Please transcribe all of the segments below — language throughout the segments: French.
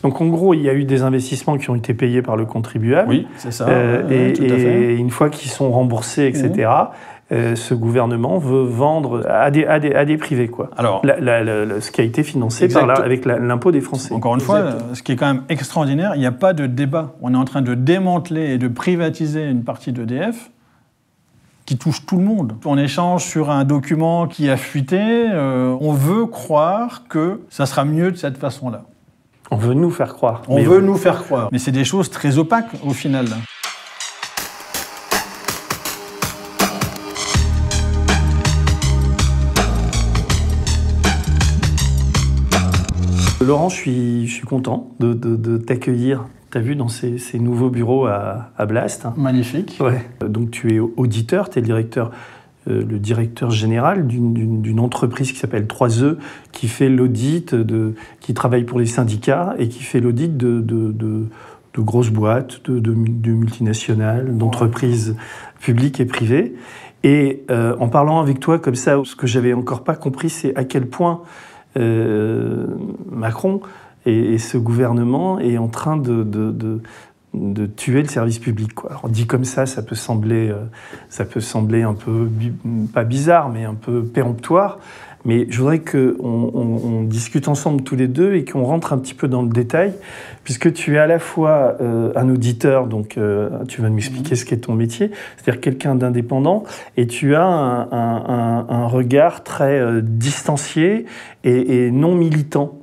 Donc en gros, il y a eu des investissements qui ont été payés par le contribuable. Oui, c'est ça. Tout à fait. Et une fois qu'ils sont remboursés, etc., ce gouvernement veut vendre à des privés, quoi. Alors, ce qui a été financé avec l'impôt des Français. Encore une fois, ce qui est quand même extraordinaire, il n'y a pas de débat. On est en train de démanteler et de privatiser une partie d'EDF qui touche tout le monde. On échange sur un document qui a fuité. On veut croire que ça sera mieux de cette façon-là. On veut nous faire croire. Nous faire croire. Mais c'est des choses très opaques, au final. Laurent, je suis content de t'accueillir. Tu as vu dans ces nouveaux bureaux à Blast. Magnifique. Ouais. Donc tu es auditeur, tu es le directeur général d'une entreprise qui s'appelle 3E, qui fait l'audit, qui travaille pour les syndicats et qui fait l'audit de grosses boîtes, de multinationales, d'entreprises publiques et privées. Et en parlant avec toi comme ça, ce que j'avais encore pas compris, c'est à quel point Macron et ce gouvernement est en train de tuer le service public, quoi. Alors dit comme ça peut sembler un peu, pas bizarre, mais un peu péremptoire. Mais je voudrais qu'on discute ensemble tous les deux et qu'on rentre un petit peu dans le détail, puisque tu es à la fois un auditeur, donc tu vas m'expliquer ce qu'est ton métier, c'est-à-dire quelqu'un d'indépendant, et tu as un regard très distancié et non militant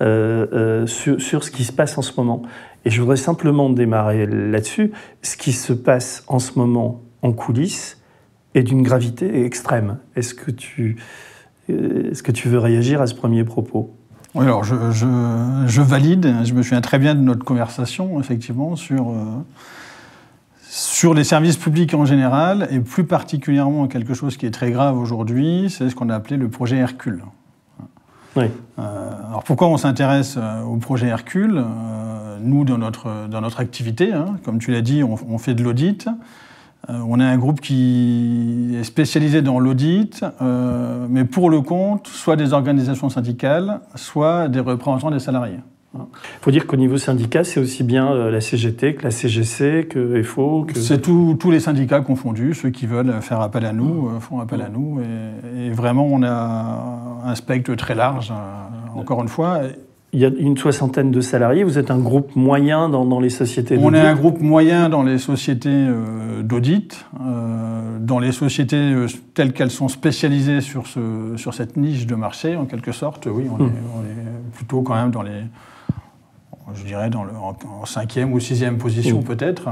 sur ce qui se passe en ce moment. Et je voudrais simplement démarrer là-dessus. Ce qui se passe en ce moment en coulisses est d'une gravité extrême. Est-ce que tu veux réagir à ce premier propos ? Oui, alors je valide. Je me souviens très bien de notre conversation, effectivement, sur les services publics en général, et plus particulièrement quelque chose qui est très grave aujourd'hui, c'est ce qu'on a appelé le projet Hercule. Oui. Alors pourquoi on s'intéresse au projet Hercule ? Nous, dans notre activité, comme tu l'as dit, on fait de l'audit. On est un groupe qui est spécialisé dans l'audit, mais pour le compte, soit des organisations syndicales, soit des représentants des salariés. Il faut dire qu'au niveau syndicat, c'est aussi bien la CGT que la CGC, que FO... C'est tous les syndicats confondus. Ceux qui veulent faire appel à nous font appel à nous. Et vraiment, on a un spectre très large, encore une fois. Il y a une soixantaine de salariés. Vous êtes un groupe moyen dans les sociétés d'audit ? On est un groupe moyen dans les sociétés d'audit, dans les sociétés telles qu'elles sont spécialisées sur cette niche de marché, en quelque sorte. Oui, on est plutôt quand même dans les... je dirais en 5e ou 6e position peut-être.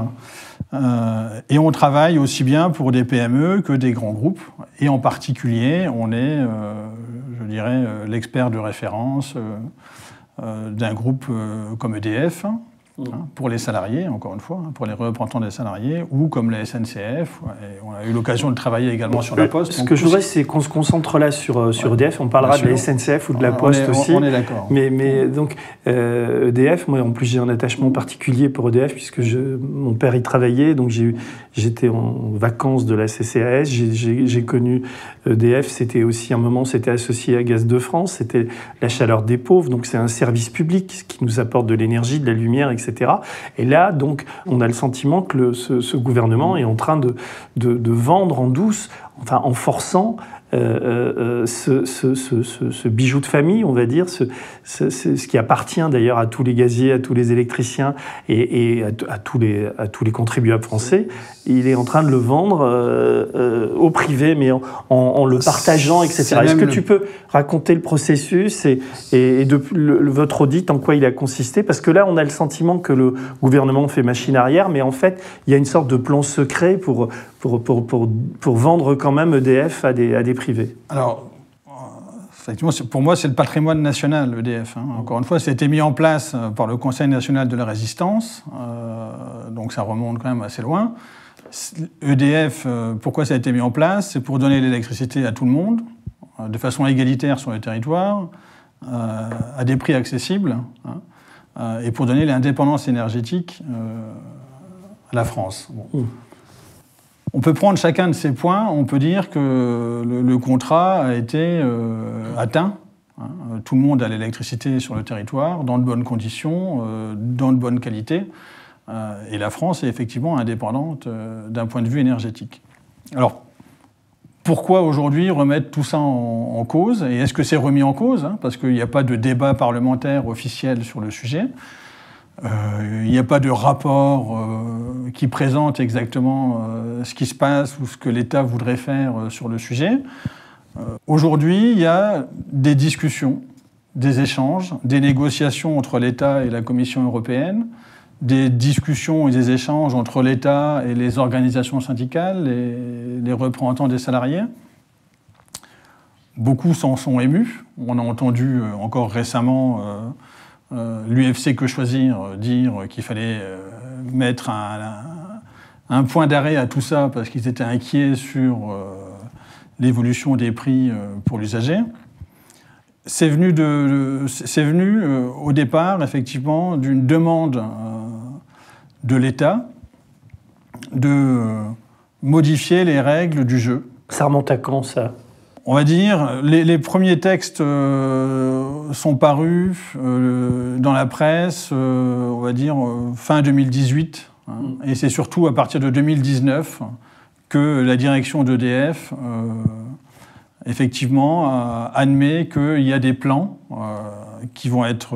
Et on travaille aussi bien pour des PME que des grands groupes. Et en particulier, on est, je dirais, l'expert de référence d'un groupe comme EDF, pour les salariés, encore une fois, pour les représentants des salariés, ou comme la SNCF. Et on a eu l'occasion de travailler également sur la Poste. Ce que je voudrais, c'est qu'on se concentre là sur EDF. On parlera de la SNCF ou de la Poste aussi. On est d'accord. Mais donc, EDF, moi, en plus, j'ai un attachement particulier pour EDF, puisque mon père y travaillait, donc j'étais en vacances de la CCAS, j'ai connu EDF, c'était aussi un moment, c'était associé à Gaz de France, c'était la chaleur des pauvres, donc c'est un service public qui nous apporte de l'énergie, de la lumière, etc. Et là, donc, on a le sentiment que ce gouvernement est en train de vendre en douce, enfin en forçant ce bijou de famille, on va dire, ce qui appartient d'ailleurs à tous les gaziers, à tous les électriciens et à tous les contribuables français. Il est en train de le vendre au privé, mais en le partageant, etc. Est-ce que tu peux raconter le processus et votre audit, en quoi il a consisté ? Parce que là, on a le sentiment que le gouvernement fait machine arrière, mais en fait, il y a une sorte de plan secret pour vendre quand même EDF à des privés. Alors, effectivement, pour moi, c'est le patrimoine national, EDF. Encore une fois, ça a été mis en place par le Conseil national de la résistance, donc ça remonte quand même assez loin. EDF, pourquoi ça a été mis en place ? C'est pour donner l'électricité à tout le monde, de façon égalitaire sur le territoire, à des prix accessibles, et pour donner l'indépendance énergétique à la France. Bon. On peut prendre chacun de ces points, on peut dire que le contrat a été atteint Tout le monde a l'électricité sur le territoire, dans de bonnes conditions, dans de bonnes qualités. Et la France est effectivement indépendante d'un point de vue énergétique. Alors, pourquoi aujourd'hui remettre tout ça en cause? Et est-ce que c'est remis en cause? Parce qu'il n'y a pas de débat parlementaire officiel sur le sujet. Il n'y a pas de rapport qui présente exactement ce qui se passe ou ce que l'État voudrait faire sur le sujet. Aujourd'hui, il y a des discussions, des échanges, des négociations entre l'État et la Commission européenne, des discussions et des échanges entre l'État et les organisations syndicales, les représentants des salariés. Beaucoup s'en sont émus. On a entendu encore récemment l'UFC Que Choisir dire qu'il fallait mettre un point d'arrêt à tout ça parce qu'ils étaient inquiets sur l'évolution des prix pour l'usager. C'est venu au départ, effectivement, d'une demande de l'État de modifier les règles du jeu. Ça remonte à quand, ça? On va dire, les premiers textes sont parus dans la presse, on va dire, fin 2018. Et c'est surtout à partir de 2019 que la direction d'EDF, effectivement, admet qu'il y a des plans qui vont être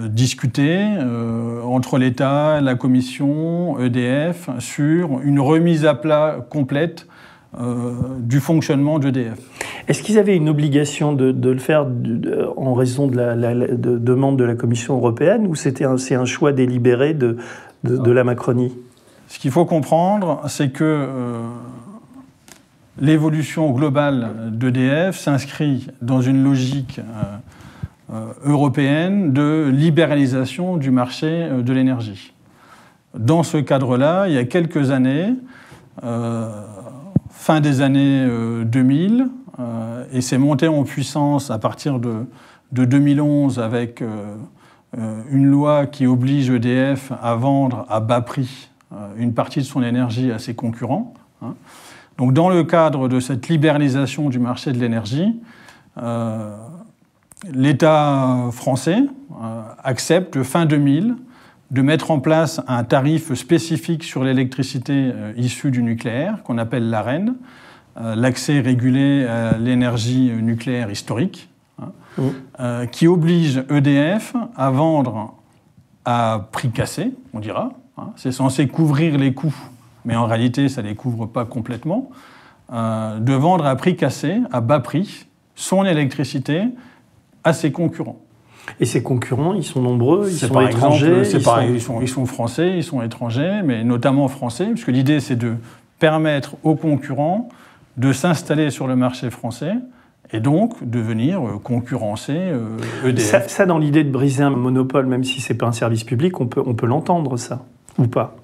discutés entre l'État, la Commission, EDF, sur une remise à plat complète du fonctionnement d'EDF. Est-ce qu'ils avaient une obligation de le faire en raison de la demande de la Commission européenne, ou c'est un choix délibéré de la Macronie? Ce qu'il faut comprendre, c'est que l'évolution globale d'EDF s'inscrit dans une logique européenne de libéralisation du marché de l'énergie. Dans ce cadre-là, il y a quelques années, fin des années 2000, et c'est monté en puissance à partir de 2011 avec une loi qui oblige EDF à vendre à bas prix une partie de son énergie à ses concurrents. Donc dans le cadre de cette libéralisation du marché de l'énergie, l'État français accepte fin 2000 de mettre en place un tarif spécifique sur l'électricité issue du nucléaire, qu'on appelle l'AREN, l'accès régulé à l'énergie nucléaire historique, qui oblige EDF à vendre à prix cassé, on dira. C'est censé couvrir les coûts, mais en réalité, ça ne les couvre pas complètement, de vendre à prix cassé, à bas prix, son électricité à ses concurrents. Et ces concurrents, ils sont nombreux, ils sont étrangers. Ils sont français, ils sont étrangers, mais notamment français, puisque l'idée, c'est de permettre aux concurrents de s'installer sur le marché français et donc de venir concurrencer EDF. Ça, dans l'idée de briser un monopole, même si ce n'est pas un service public, on peut l'entendre, ça, ou pas?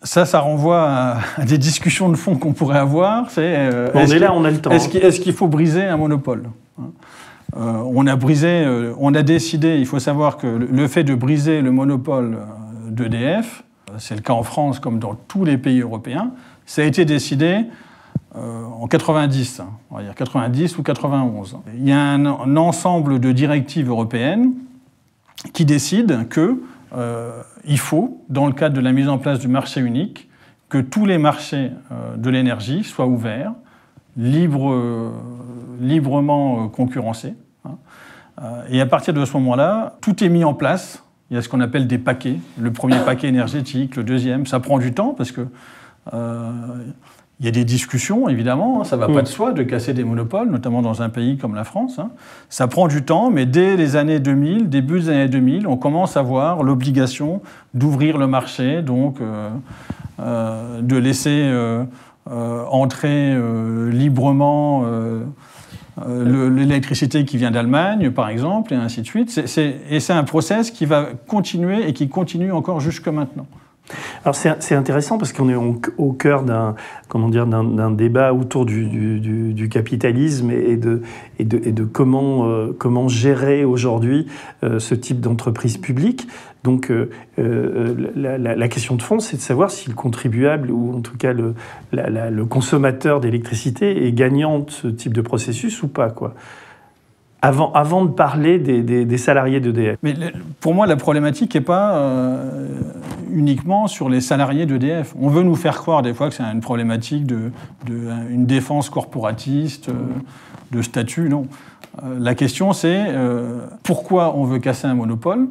Ça renvoie à des discussions de fond qu'on pourrait avoir. On est là, on a le temps. Est-ce qu'il faut briser un monopole ? On a décidé, il faut savoir que le fait de briser le monopole d'EDF, c'est le cas en France comme dans tous les pays européens, ça a été décidé en 90, on va dire 90 ou 91. Il y a un ensemble de directives européennes qui décident qu'il faut, dans le cadre de la mise en place du marché unique, que tous les marchés de l'énergie soient ouverts, librement concurrencés. Et à partir de ce moment-là, tout est mis en place. Il y a ce qu'on appelle des paquets. Le premier paquet énergétique, le deuxième. Ça prend du temps parce que il y a des discussions, évidemment. Ça ne va pas de soi de casser des monopoles, notamment dans un pays comme la France. Ça prend du temps, mais dès les années 2000, début des années 2000, on commence à voir l'obligation d'ouvrir le marché, donc de laisser entrer librement l'électricité qui vient d'Allemagne, par exemple, et ainsi de suite. Et c'est un process qui va continuer et qui continue encore jusque maintenant. Alors c'est intéressant parce qu'on est au cœur d'un débat autour du capitalisme et de comment gérer aujourd'hui ce type d'entreprise publique. Donc la question de fond, c'est de savoir si le contribuable ou en tout cas le consommateur d'électricité est gagnant de ce type de processus ou pas, quoi. Avant de parler des salariés d'EDF. Mais pour moi, la problématique n'est pas uniquement sur les salariés d'EDF. On veut nous faire croire des fois que c'est une problématique une défense corporatiste, de statut. Non. La question, c'est pourquoi on veut casser un monopole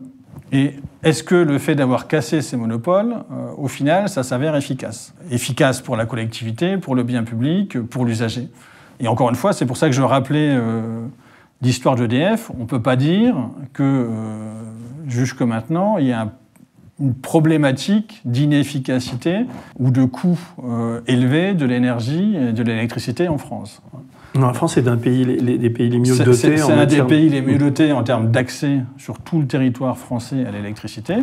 et est-ce que le fait d'avoir cassé ces monopoles, au final, ça s'avère efficace? Efficace pour la collectivité, pour le bien public, pour l'usager. Et encore une fois, c'est pour ça que je rappelais l'histoire d'EDF. On ne peut pas dire que, jusque maintenant, il y a une problématique d'inefficacité ou de coût élevé de l'énergie et de l'électricité en France. Non, la France est des pays les mieux dotés. C'est un des pays les mieux dotés en termes d'accès sur tout le territoire français à l'électricité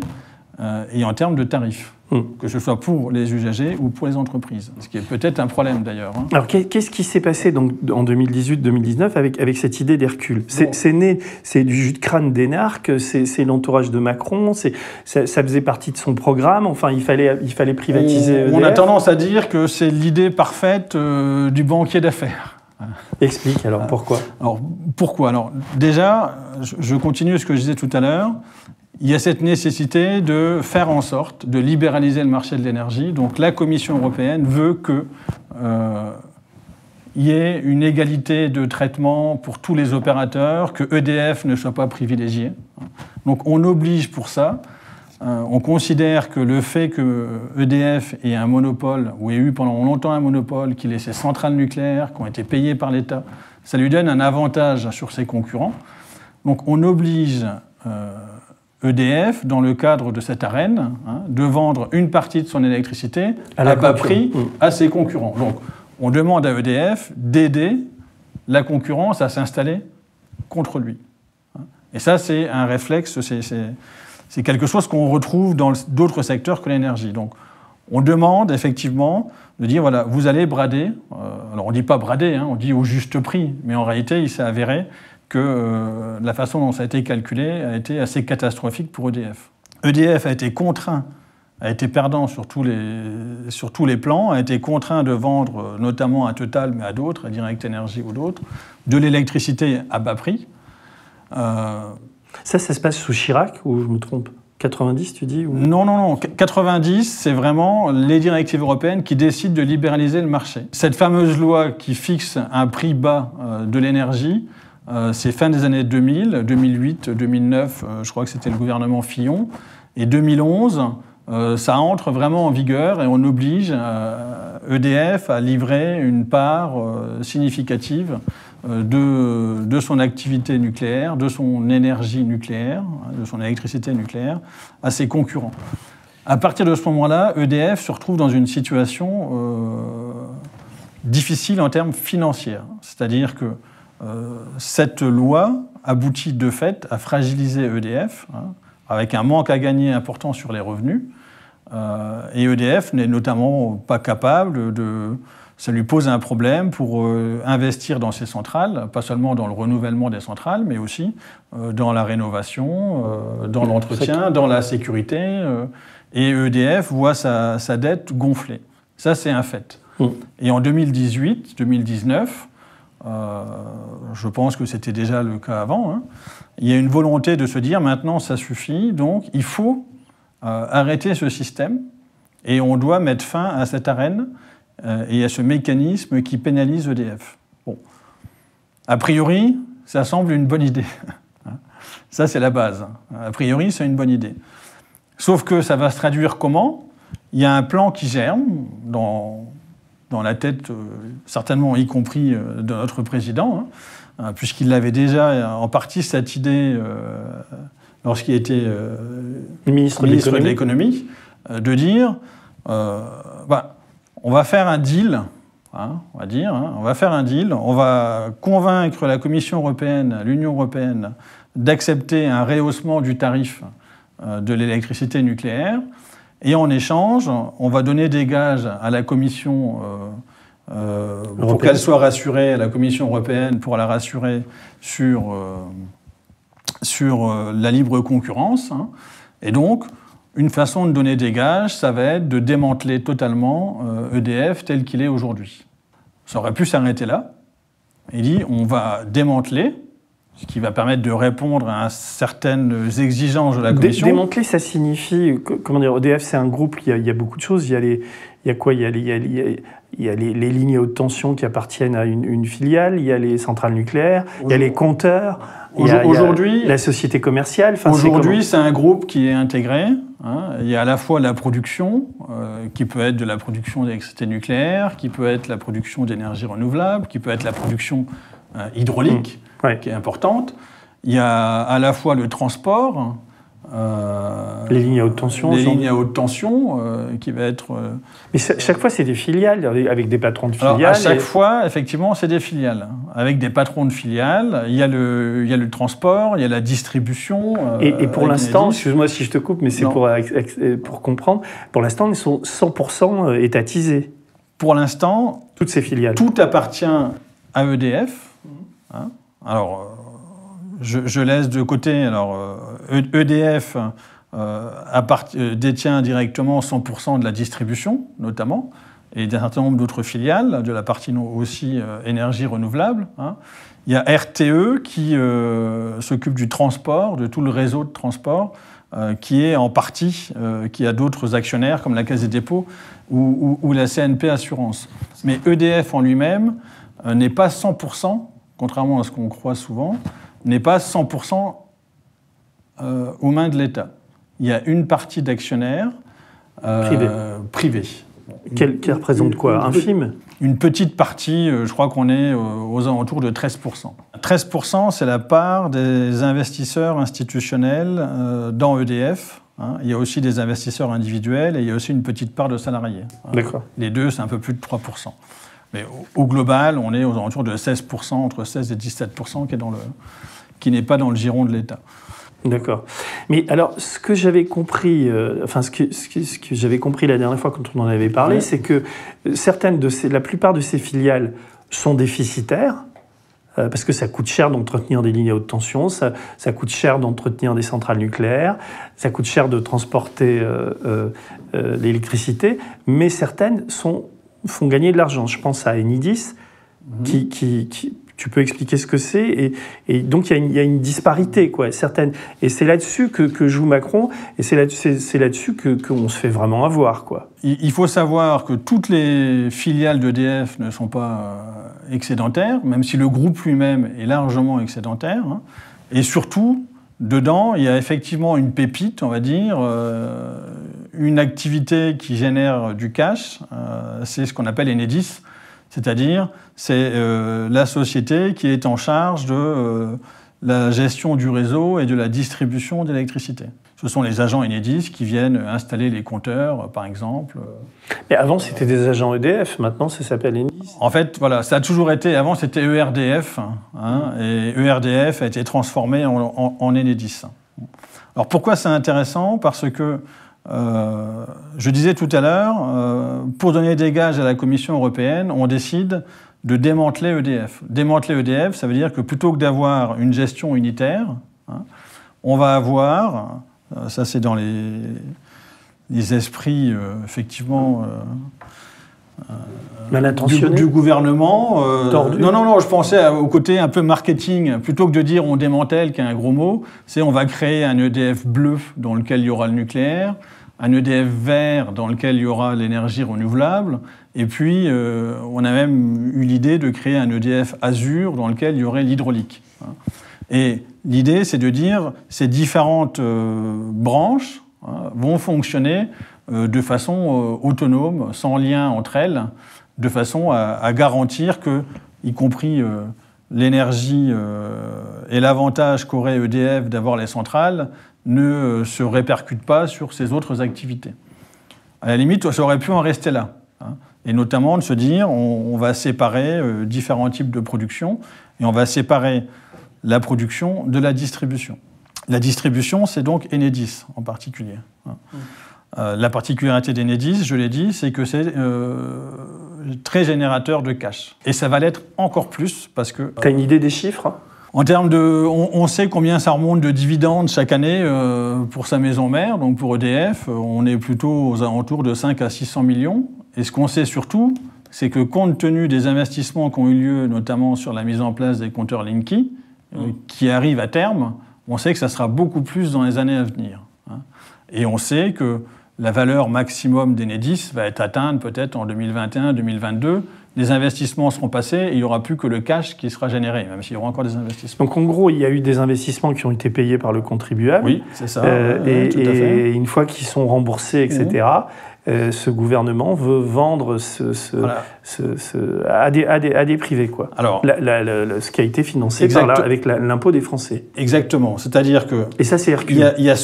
et en termes de tarifs, que ce soit pour les usagers ou pour les entreprises. Ce qui est peut-être un problème d'ailleurs. Alors qu'est-ce qui s'est passé donc, en 2018-2019 avec cette idée d'Hercule? C'est né, c'est du jus de crâne d'énarque, c'est l'entourage de Macron, ça faisait partie de son programme, enfin il fallait privatiser EDF. On a tendance à dire que c'est l'idée parfaite du banquier d'affaires. Explique alors pourquoi. Alors pourquoi? Alors déjà, je continue ce que je disais tout à l'heure. Il y a cette nécessité de faire en sorte de libéraliser le marché de l'énergie. Donc la Commission européenne veut qu'il y ait une égalité de traitement pour tous les opérateurs, que EDF ne soit pas privilégié. Donc on oblige pour ça. On considère que le fait que EDF ait un monopole, ou ait eu pendant longtemps un monopole, qu'il ait ses centrales nucléaires qui ont été payées par l'État, ça lui donne un avantage sur ses concurrents. Donc on oblige EDF, dans le cadre de cette arène, de vendre une partie de son électricité à bas prix à ses concurrents. Donc on demande à EDF d'aider la concurrence à s'installer contre lui. Et ça, c'est un réflexe, c'est quelque chose qu'on retrouve dans d'autres secteurs que l'énergie. Donc on demande effectivement de dire, voilà, vous allez brader, alors on ne dit pas brader, on dit au juste prix, mais en réalité, il s'est avéré que la façon dont ça a été calculé a été assez catastrophique pour EDF. EDF a été contraint, a été perdant sur tous les plans, a été contraint de vendre notamment à Total, mais à d'autres, à Direct Énergie ou d'autres, de l'électricité à bas prix. Ça se passe sous Chirac ou je me trompe? 90, tu dis ou... Non. 90, c'est vraiment les directives européennes qui décident de libéraliser le marché. Cette fameuse loi qui fixe un prix bas de l'énergie, c'est fin des années 2000, 2008, 2009, je crois que c'était le gouvernement Fillon, et 2011, ça entre vraiment en vigueur et on oblige EDF à livrer une part significative de son activité nucléaire, de son énergie nucléaire, de son électricité nucléaire, à ses concurrents. À partir de ce moment-là, EDF se retrouve dans une situation difficile en termes financiers. C'est-à-dire que cette loi aboutit de fait à fragiliser EDF, avec un manque à gagner important sur les revenus. Et EDF n'est notamment pas capable de... Ça lui pose un problème pour investir dans ses centrales, pas seulement dans le renouvellement des centrales, mais aussi dans la rénovation, dans l'entretien, dans la sécurité. Et EDF voit sa dette gonfler. Ça, c'est un fait. Et en 2018, 2019, je pense que c'était déjà le cas avant, il y a une volonté de se dire maintenant ça suffit, donc il faut arrêter ce système et on doit mettre fin à cette arène et à ce mécanisme qui pénalise EDF. Bon. A priori, ça semble une bonne idée. Ça, c'est la base. A priori, c'est une bonne idée. Sauf que ça va se traduire comment? Il y a un plan qui germe dans la tête, certainement y compris de notre président, puisqu'il avait déjà en partie cette idée lorsqu'il était ministre de l'économie, de dire on va faire un deal, on va faire un deal, on va convaincre la Commission européenne, l'Union européenne, d'accepter un rehaussement du tarif de l'électricité nucléaire, et en échange, on va donner des gages à la Commission pour qu'elle soit rassurée, à la Commission européenne pour la rassurer sur la libre concurrence. Et donc, une façon de donner des gages, ça va être de démanteler totalement EDF tel qu'il est aujourd'hui. Ça aurait pu s'arrêter là. Il dit, on va démanteler ce qui va permettre de répondre à certaines exigences de la Commission. Démanteler, ça signifie, comment dire, EDF, c'est un groupe, il y a beaucoup de choses. Il y a quoi ? Il y a les lignes à haute tension qui appartiennent à une filiale, il y a les centrales nucléaires, il y a les compteurs, aujourd'hui, il y a la société commerciale. Aujourd'hui, c'est un groupe qui est intégré. Il y a à la fois la production, qui peut être de la production d'électricité nucléaire, qui peut être la production d'énergie renouvelable, qui peut être la production hydraulique, qui est importante. Il y a à la fois le transport, les lignes à haute tension. Qui va être... Mais chaque fois, c'est des filiales, avec des patrons de filiales. Alors, à chaque fois, effectivement, c'est des filiales. Avec des patrons de filiales, il y a le transport, il y a la distribution. Et pour l'instant, excuse-moi si je te coupe, mais c'est pour comprendre, pour l'instant, ils sont 100% étatisés. Pour l'instant, toutes ces filiales. Tout appartient à EDF. Alors... Je laisse de côté. Alors, EDF détient directement 100% de la distribution, notamment, et d'un certain nombre d'autres filiales, de la partie aussi énergie renouvelable. Il y a RTE qui s'occupe du transport, de tout le réseau de transport, qui est en partie, qui a d'autres actionnaires, comme la Caisse des dépôts ou la CNP Assurance. Mais EDF en lui-même n'est pas 100%, contrairement à ce qu'on croit souvent, n'est pas 100% aux mains de l'État. Il y a une partie d'actionnaires privés. Qui représente quoi ? Infime ? Une petite partie, je crois qu'on est aux alentours de 13%. 13%, c'est la part des investisseurs institutionnels dans EDF. Il y a aussi des investisseurs individuels et il y a aussi une petite part de salariés. D'accord. Les deux, c'est un peu plus de 3%. Mais au global, on est aux alentours de 16%, entre 16 et 17%, qui n'est pas dans le giron de l'État. D'accord. Mais alors, ce que j'avais compris, ce que j'avais compris la dernière fois quand on en avait parlé, c'est que la plupart de ces filiales sont déficitaires, parce que ça coûte cher d'entretenir des lignes à haute tension, ça coûte cher d'entretenir des centrales nucléaires, ça coûte cher de transporter l'électricité, mais certaines font gagner de l'argent. Je pense à Enedis, qui tu peux expliquer ce que c'est, et donc il y a une disparité, quoi, certaine. Et c'est là-dessus que joue Macron, et c'est là-dessus qu'on se fait vraiment avoir, quoi. Il faut savoir que toutes les filiales d'EDF ne sont pas excédentaires, même si le groupe lui-même est largement excédentaire. Et surtout, dedans, il y a effectivement une pépite, on va dire, une activité qui génère du cash, c'est ce qu'on appelle Enedis, c'est-à-dire c'est la société qui est en charge de la gestion du réseau et de la distribution d'électricité. Ce sont les agents Enedis qui viennent installer les compteurs, par exemple. Mais avant, c'était des agents EDF, maintenant ça s'appelle Enedis. En fait, voilà, ça a toujours été, avant c'était ERDF, et ERDF a été transformé en Enedis. Alors pourquoi c'est intéressant ? Parce que je disais tout à l'heure, pour donner des gages à la Commission européenne, on décide de démanteler EDF. Démanteler EDF, ça veut dire que plutôt que d'avoir une gestion unitaire, on va avoir, ça c'est dans les esprits effectivement du gouvernement. Non, je pensais au côté un peu marketing. Plutôt que de dire on démantèle, qui est un gros mot, c'est on va créer un EDF bleu dans lequel il y aura le nucléaire, un EDF vert dans lequel il y aura l'énergie renouvelable, et puis on a même eu l'idée de créer un EDF azur dans lequel il y aurait l'hydraulique. Et l'idée, c'est de dire ces différentes branches vont fonctionner de façon autonome, sans lien entre elles, de façon à garantir que, y compris l'énergie et l'avantage qu'aurait EDF d'avoir les centrales, ne se répercute pas sur ses autres activités. À la limite, ça aurait pu en rester là. Et notamment de se dire, on va séparer différents types de production, et on va séparer la production de la distribution. La distribution, c'est donc Enedis en particulier. La particularité d'Enedis, je l'ai dit, c'est que c'est très générateur de cash. Et ça va l'être encore plus parce que... Tu as une idée des chiffres ? En termes de... On sait combien ça remonte de dividendes chaque année pour sa maison mère, donc pour EDF, on est plutôt aux alentours de 5 à 600 millions. Et ce qu'on sait surtout, c'est que compte tenu des investissements qui ont eu lieu, notamment sur la mise en place des compteurs Linky, qui arrive à terme, on sait que ça sera beaucoup plus dans les années à venir. Et on sait que la valeur maximum d'Enedis va être atteinte peut-être en 2021-2022. Les investissements seront passés et il n'y aura plus que le cash qui sera généré, même s'il y aura encore des investissements. Donc en gros, il y a eu des investissements qui ont été payés par le contribuable. Oui, c'est ça. Tout à fait. Une fois qu'ils sont remboursés, etc., ce gouvernement veut vendre à des privés, quoi. Alors, ce qui a été financé avec l'impôt des Français. Exactement. C'est-à-dire que... Et ça, c'est Hercule. Il y a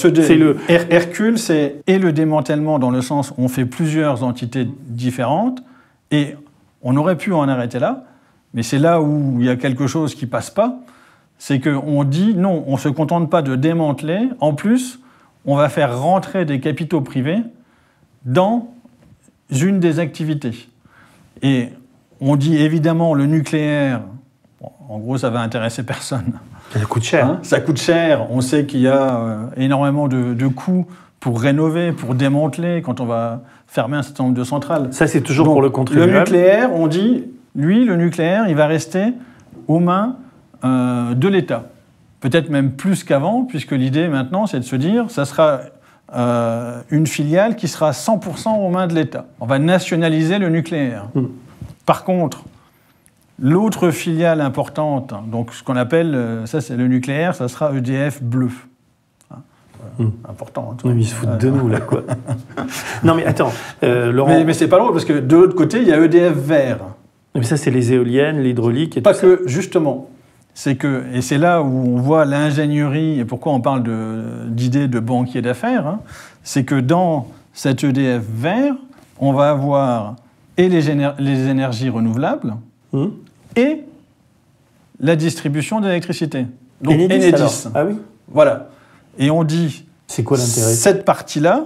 Hercule, c'est le démantèlement dans le sens où on fait plusieurs entités différentes et on aurait pu en arrêter là, mais c'est là où il y a quelque chose qui ne passe pas, c'est qu'on dit non, on ne se contente pas de démanteler, en plus, on va faire rentrer des capitaux privés dans une des activités. Et on dit évidemment le nucléaire, bon, en gros ça va intéresser personne. Ça coûte cher. Ça coûte cher, on sait qu'il y a énormément de coûts pour rénover, pour démanteler, quand on va fermer un certain nombre de centrales. Ça, c'est toujours pour le contribuable. Le nucléaire, on dit, lui, le nucléaire, il va rester aux mains de l'État. Peut-être même plus qu'avant, puisque l'idée maintenant, c'est de se dire, ça sera une filiale qui sera 100% aux mains de l'État. On va nationaliser le nucléaire. Par contre, l'autre filiale importante, donc ce qu'on appelle, ça c'est le nucléaire, ça sera EDF Bleu. Important. Oui, ils se foutent de nous, là, quoi. Non, mais attends, Laurent... Mais c'est pas drôle, parce que de l'autre côté, il y a EDF Vert. Mais ça, c'est les éoliennes, l'hydraulique et pas tout ça. Pas que, justement. Et c'est là où on voit l'ingénierie, et pourquoi on parle d'idées de banquier d'affaires, c'est que dans cet EDF Vert, on va avoir et les énergies renouvelables et la distribution d'électricité. Donc Enedis. Ah oui. Voilà. Et on dit... C'est quoi l'intérêt ? Cette partie-là,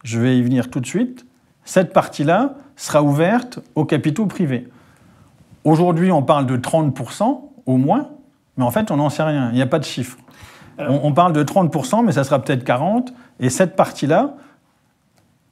je vais y venir tout de suite, cette partie-là sera ouverte aux capitaux privés. Aujourd'hui, on parle de 30% au moins, mais en fait, on n'en sait rien. Il n'y a pas de chiffre. On parle de 30%, mais ça sera peut-être 40%. Et cette partie-là,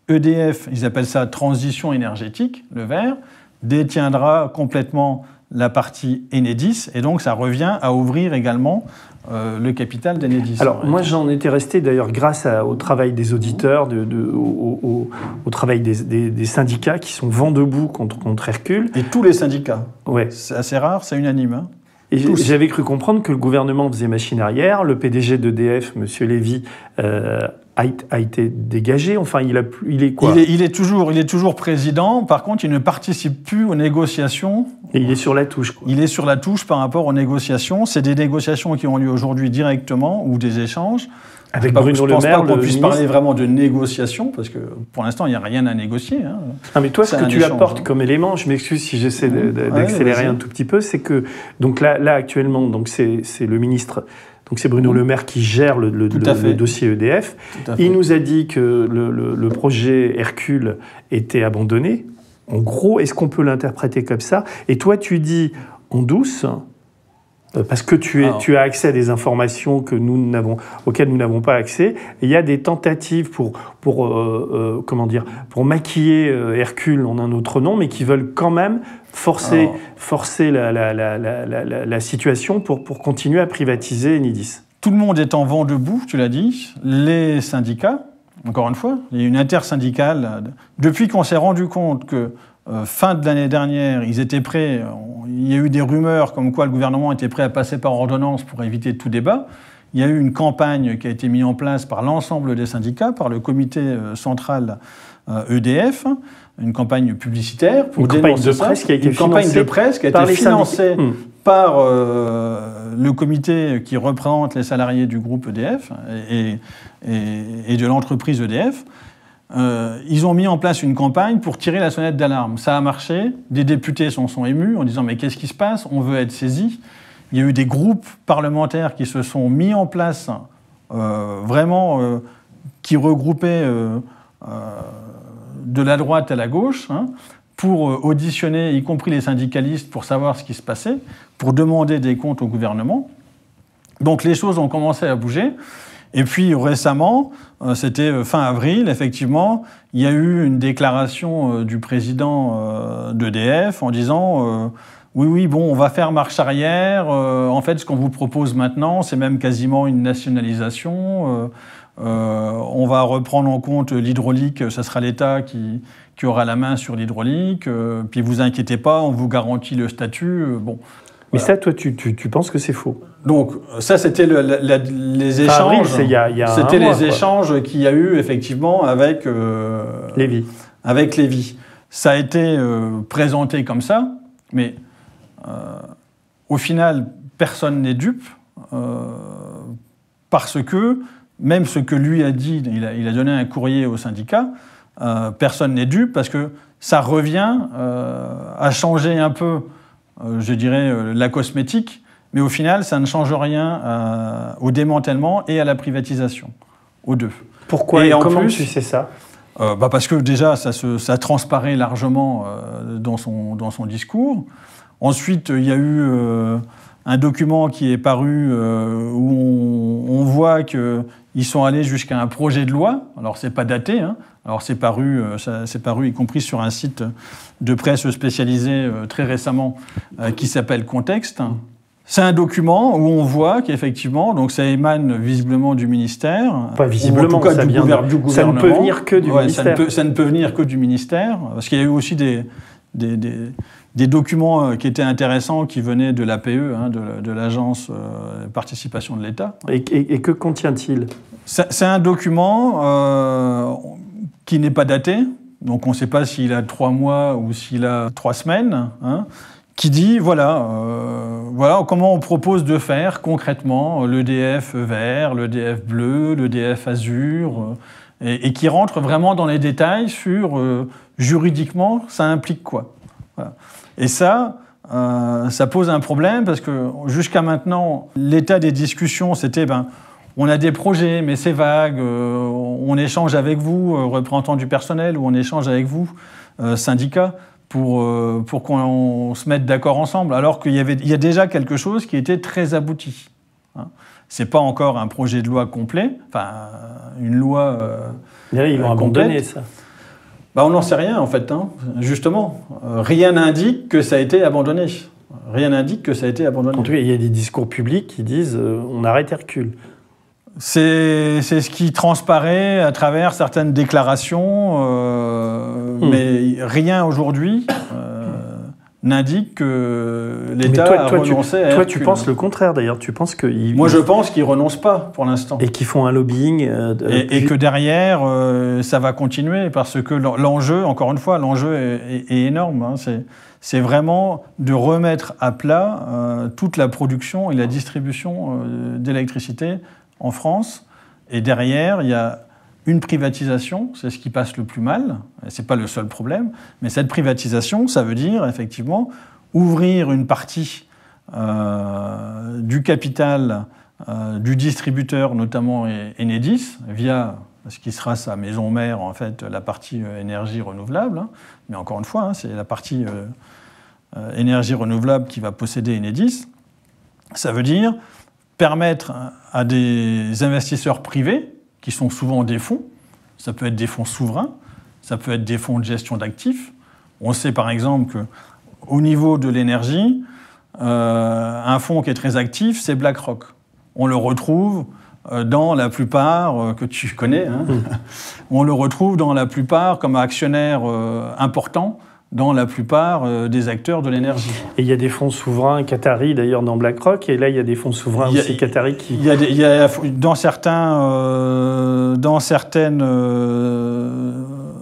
EDF, ils appellent ça transition énergétique, le vert, détiendra complètement la partie Enedis, et donc ça revient à ouvrir également le capital d'Enedis. Alors, moi, j'en étais resté, d'ailleurs, grâce au travail des auditeurs, au travail des syndicats qui sont vent debout contre Hercule. Et tous les syndicats. Ouais. C'est assez rare, c'est unanime. Hein. Et j'avais cru comprendre que le gouvernement faisait machine arrière. Le PDG d'EDF, M. Lévy, a été dégagé. Enfin, il est quoi ? Il est toujours président. Par contre, il ne participe plus aux négociations. Et il est sur la touche, quoi. Il est sur la touche par rapport aux négociations. C'est des négociations qui ont lieu aujourd'hui directement ou des échanges. Avec Bruno Le Maire, je pense pas qu'on puisse parler vraiment de négociations, parce que pour l'instant, il n'y a rien à négocier. Hein. Ah, mais toi, ce que tu apportes comme élément, je m'excuse si j'essaie d'accélérer un tout petit peu, c'est que donc là actuellement, donc c'est le ministre, donc c'est Bruno Le Maire qui gère le dossier EDF. Il nous a dit que le projet Hercule était abandonné. En gros, est-ce qu'on peut l'interpréter comme ça ? Et toi, tu dis en douce. Parce que tu as accès à des informations auxquelles nous n'avons pas accès. Et il y a des tentatives pour maquiller Hercule en un autre nom, mais qui veulent quand même forcer la situation pour continuer à privatiser Enedis. Tout le monde est en vent debout, tu l'as dit. Les syndicats, encore une fois, il y a une intersyndicale. Depuis qu'on s'est rendu compte que fin de l'année dernière, ils étaient prêts, il y a eu des rumeurs comme quoi le gouvernement était prêt à passer par ordonnance pour éviter tout débat. Il y a eu une campagne qui a été mise en place par l'ensemble des syndicats, par le comité central EDF, une campagne publicitaire pour dénoncer ça. Une campagne de presse qui a été financée par le comité qui représente les salariés du groupe EDF et de l'entreprise EDF. Ils ont mis en place une campagne pour tirer la sonnette d'alarme. Ça a marché. Des députés s'en sont émus en disant « mais qu'est-ce qui se passe ? On veut être saisis ». Il y a eu des groupes parlementaires qui se sont mis en place, qui regroupaient de la droite à la gauche, pour auditionner, y compris les syndicalistes, pour savoir ce qui se passait, pour demander des comptes au gouvernement. Donc les choses ont commencé à bouger. Et puis récemment, c'était fin avril, effectivement, il y a eu une déclaration du président d'EDF en disant oui, bon, on va faire marche arrière. En fait, ce qu'on vous propose maintenant, c'est même quasiment une nationalisation. On va reprendre en compte l'hydraulique, ça sera l'État qui aura la main sur l'hydraulique. Puis vous inquiétez pas, on vous garantit le statut. Bon. Mais ça, toi, tu penses que c'est faux? Donc, ça, c'était les échanges. C'était les échanges qu'il y a eu, effectivement, avec Lévy. Avec Lévy. Ça a été présenté comme ça, mais au final, personne n'est dupe, parce que, même ce que lui a dit, il a donné un courrier au syndicat, personne n'est dupe, parce que ça revient à changer un peu, je dirais, la cosmétique, mais au final, ça ne change rien au démantèlement et à la privatisation, aux deux. Pourquoi et comment tu sais ça? Parce que déjà, ça transparaît largement dans son discours. Ensuite, il y a eu un document qui est paru où on voit qu'ils sont allés jusqu'à un projet de loi. Alors, c'est pas daté, hein. Alors, c'est paru y compris sur un site de presse spécialisé très récemment qui s'appelle Contexte. C'est un document où on voit qu'effectivement, donc ça émane visiblement du ministère. Pas visiblement, en tout cas, du gouvernement. Ça ne peut venir que du ministère. Ça ne peut venir que du ministère, parce qu'il y a eu aussi des documents qui étaient intéressants qui venaient de l'APE, hein, de l'Agence Participation de l'État. Et que contient-il? C'est un document qui n'est pas daté, donc on ne sait pas s'il a 3 mois ou s'il a 3 semaines, hein, qui dit, voilà comment on propose de faire concrètement l'EDF vert, l'EDF bleu, l'EDF azur, et qui rentre vraiment dans les détails sur, juridiquement, ça implique quoi. Voilà. Et ça pose un problème, parce que jusqu'à maintenant, l'état des discussions, c'était, on a des projets, mais c'est vague, on échange avec vous, représentants du personnel, ou on échange avec vous, syndicats, pour qu'on se mette d'accord ensemble, alors qu'il y a déjà quelque chose qui était très abouti. Hein. C'est pas encore un projet de loi complet, enfin une loi ils l'ont abandonné, ça. On n'en sait rien, en fait, hein, justement. Rien n'indique que ça a été abandonné. Rien n'indique que ça a été abandonné. En tout cas, il y a des discours publics qui disent on arrête Hercule. C'est ce qui transparaît à travers certaines déclarations, mais rien aujourd'hui n'indique que l'État a renoncé à Hercule. Toi, tu penses le contraire, d'ailleurs. Tu penses que Moi, je pense qu'ils ne renoncent pas, pour l'instant. Et qu'ils font un lobbying. Et que derrière, ça va continuer, parce que l'enjeu, encore une fois, l'enjeu est énorme. Hein. C'est vraiment de remettre à plat toute la production et la distribution d'électricité en France. Et derrière, il y a une privatisation, c'est ce qui passe le plus mal, et ce n'est pas le seul problème, mais cette privatisation, ça veut dire effectivement ouvrir une partie du capital du distributeur, notamment Enedis, via ce qui sera sa maison mère, en fait, la partie énergie renouvelable, hein. Mais encore une fois, hein, c'est la partie énergie renouvelable qui va posséder Enedis. Ça veut dire permettre à des investisseurs privés, qui sont souvent des fonds, ça peut être des fonds souverains, ça peut être des fonds de gestion d'actifs. On sait par exemple qu'au niveau de l'énergie, un fonds qui est très actif, c'est BlackRock. On le retrouve dans la plupart, que tu connais, hein, on le retrouve dans la plupart comme actionnaire important dans la plupart des acteurs de l'énergie. Et il y a des fonds souverains qataris d'ailleurs dans BlackRock, et là il y a des fonds souverains aussi qataris qui...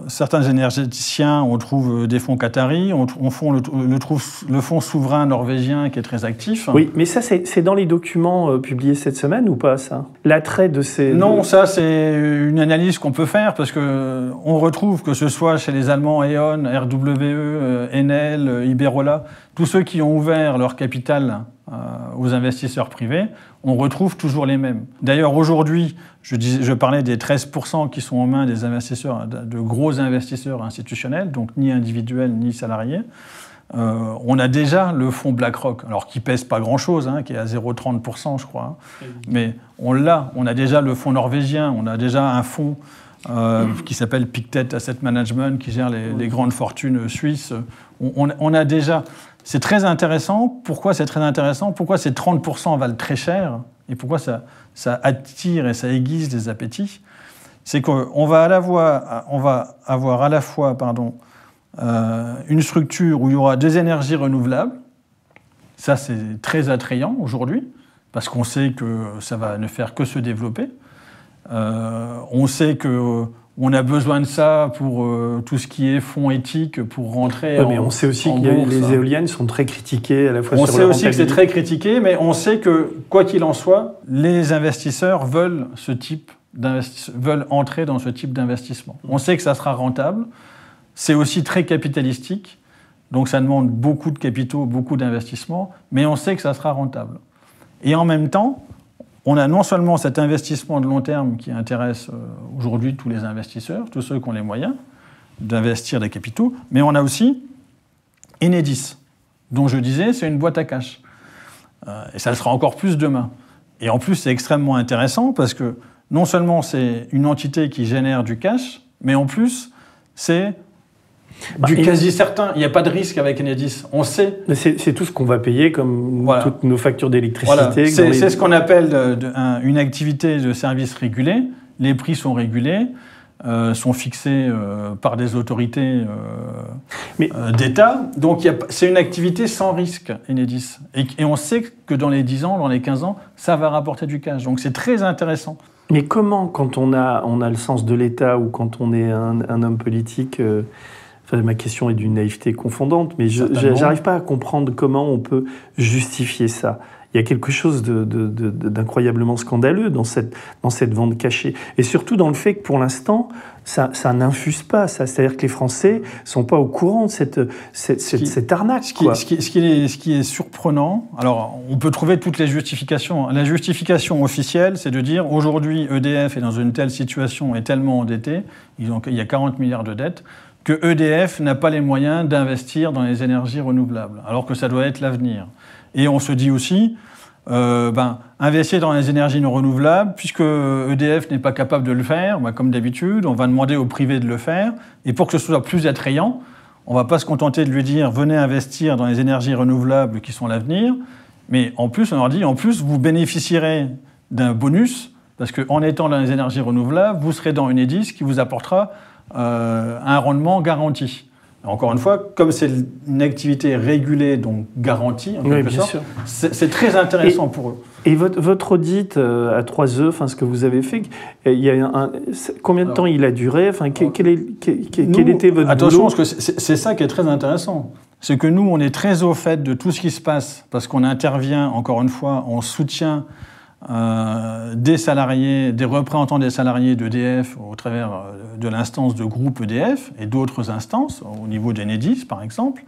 Certains énergéticiens, on trouve des fonds qataris, on trouve le fonds souverain norvégien qui est très actif. Oui, mais ça c'est dans les documents publiés cette semaine ou pas, ça? L'attrait de ces... Non, ça c'est une analyse qu'on peut faire, parce qu'on retrouve, que ce soit chez les Allemands E.ON, RWE, Enel, Iberdrola, tous ceux qui ont ouvert leur capital aux investisseurs privés, on retrouve toujours les mêmes. D'ailleurs, aujourd'hui, je parlais des 13% qui sont aux mains des investisseurs, de gros investisseurs institutionnels, donc ni individuels ni salariés. On a déjà le fonds BlackRock, alors qui pèse pas grand-chose, hein, qui est à 0,30%, je crois. Hein. Mais on l'a. On a déjà le fonds norvégien, on a déjà un fonds qui s'appelle Pictet Asset Management, qui gère les grandes fortunes suisses. On a déjà... c'est très intéressant. Pourquoi c'est très intéressant? Pourquoi ces 30% valent très cher? Et pourquoi ça attire et ça aiguise les appétits? C'est qu'on va avoir à la fois une structure où il y aura des énergies renouvelables. Ça, c'est très attrayant aujourd'hui, parce qu'on sait que ça va ne faire que se développer. On sait qu'on a besoin de ça pour tout ce qui est fonds éthiques, pour rentrer mais on sait aussi que les éoliennes sont très critiquées à la fois on sur sait leur aussi que c'est rentabilité. très critiqué, mais on sait que, quoi qu'il en soit, les investisseurs veulent veulent entrer dans ce type d'investissement. On sait que ça sera rentable. C'est aussi très capitalistique, donc ça demande beaucoup de capitaux, beaucoup d'investissements, mais on sait que ça sera rentable. Et en même temps, on a non seulement cet investissement de long terme qui intéresse aujourd'hui tous les investisseurs, tous ceux qui ont les moyens d'investir des capitaux, mais on a aussi Enedis, dont je disais, c'est une boîte à cash. Et ça le sera encore plus demain. Et en plus, c'est extrêmement intéressant parce que non seulement c'est une entité qui génère du cash, mais en plus, c'est du quasi certain. Il n'y a pas de risque avec Enedis. On sait. C'est tout ce qu'on va payer comme toutes nos factures d'électricité. Voilà. C'est ce qu'on appelle une activité de service régulé. Les prix sont régulés, sont fixés par des autorités d'État. Donc c'est une activité sans risque, Enedis. Et on sait que dans les 10 ans, dans les 15 ans, ça va rapporter du cash. Donc c'est très intéressant. Mais comment, quand on a le sens de l'État ou quand on est un homme politique... ma question est d'une naïveté confondante, mais je n'arrive pas à comprendre comment on peut justifier ça. Il y a quelque chose d'incroyablement scandaleux dans cette vente cachée. Et surtout dans le fait que, pour l'instant, ça n'infuse pas. C'est-à-dire que les Français ne sont pas au courant de cette arnaque. Ce qui est surprenant, alors on peut trouver toutes les justifications. La justification officielle, c'est de dire aujourd'hui EDF est dans une telle situation, est tellement endetté, il y a 40 milliards de dettes, que EDF n'a pas les moyens d'investir dans les énergies renouvelables, alors que ça doit être l'avenir. Et on se dit aussi, investir dans les énergies non renouvelables, puisque EDF n'est pas capable de le faire, comme d'habitude, on va demander au privé de le faire, et pour que ce soit plus attrayant, on ne va pas se contenter de lui dire « venez investir dans les énergies renouvelables qui sont l'avenir », mais en plus, on leur dit « en plus, vous bénéficierez d'un bonus, parce qu'en étant dans les énergies renouvelables, vous serez dans Enedis qui vous apportera un rendement garanti ». Encore une fois, comme c'est une activité régulée, donc garantie, en quelque sorte, c'est très intéressant pour eux. Et votre audit à 3E, ce que vous avez fait, combien de temps il a duré? Quel était votre attention, boulot? parce que c'est ça qui est très intéressant. C'est que nous, on est très au fait de tout ce qui se passe, parce qu'on intervient, encore une fois, en soutien des salariés, des représentants des salariés d'EDF au travers de l'instance de groupe EDF et d'autres instances, au niveau d'Enedis par exemple.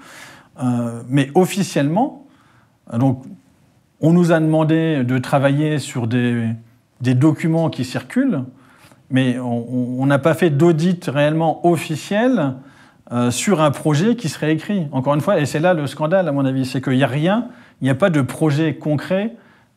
Mais officiellement, donc, on nous a demandé de travailler sur des documents qui circulent, mais on n'a pas fait d'audit réellement officiel sur un projet qui serait écrit. Encore une fois, et c'est là le scandale à mon avis, c'est qu'il n'y a rien, il n'y a pas de projet concret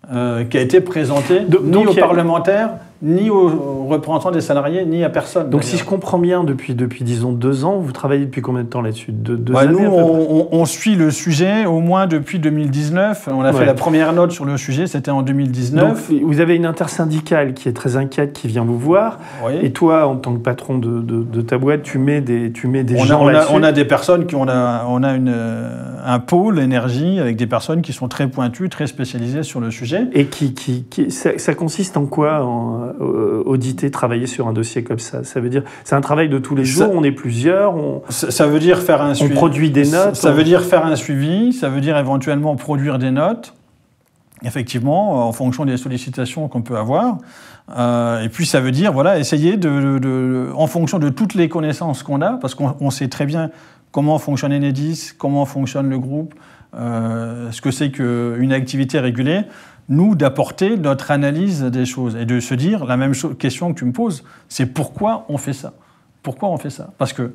qui a été présenté ni aux parlementaires, ni aux représentants des salariés, ni à personne. Donc si je comprends bien, depuis disons 2 ans, vous travaillez depuis combien de temps là-dessus? 2 années nous, on suit le sujet au moins depuis 2019. On a fait la première note sur le sujet, c'était en 2019. Donc vous avez une intersyndicale qui est très inquiète, qui vient vous voir. Oui. Et toi, en tant que patron de ta boîte, tu mets des gens là-dessus. On a des personnes on a un pôle énergie avec des personnes qui sont très pointues, très spécialisées sur le sujet. Et ça consiste en quoi, auditer, travailler sur un dossier comme ça? Ça veut dire, c'est un travail de tous les jours, on est plusieurs, ça veut dire faire un suivi. On produit des notes. Ça veut dire faire un suivi, ça veut dire éventuellement produire des notes, effectivement, en fonction des sollicitations qu'on peut avoir. Et puis ça veut dire, essayer en fonction de toutes les connaissances qu'on a, parce qu'on sait très bien comment fonctionne Enedis, comment fonctionne le groupe, ce que c'est qu'une activité régulée, nous, d'apporter notre analyse des choses et de se dire, la même question que tu me poses, c'est pourquoi on fait ça? Pourquoi on fait ça? Parce que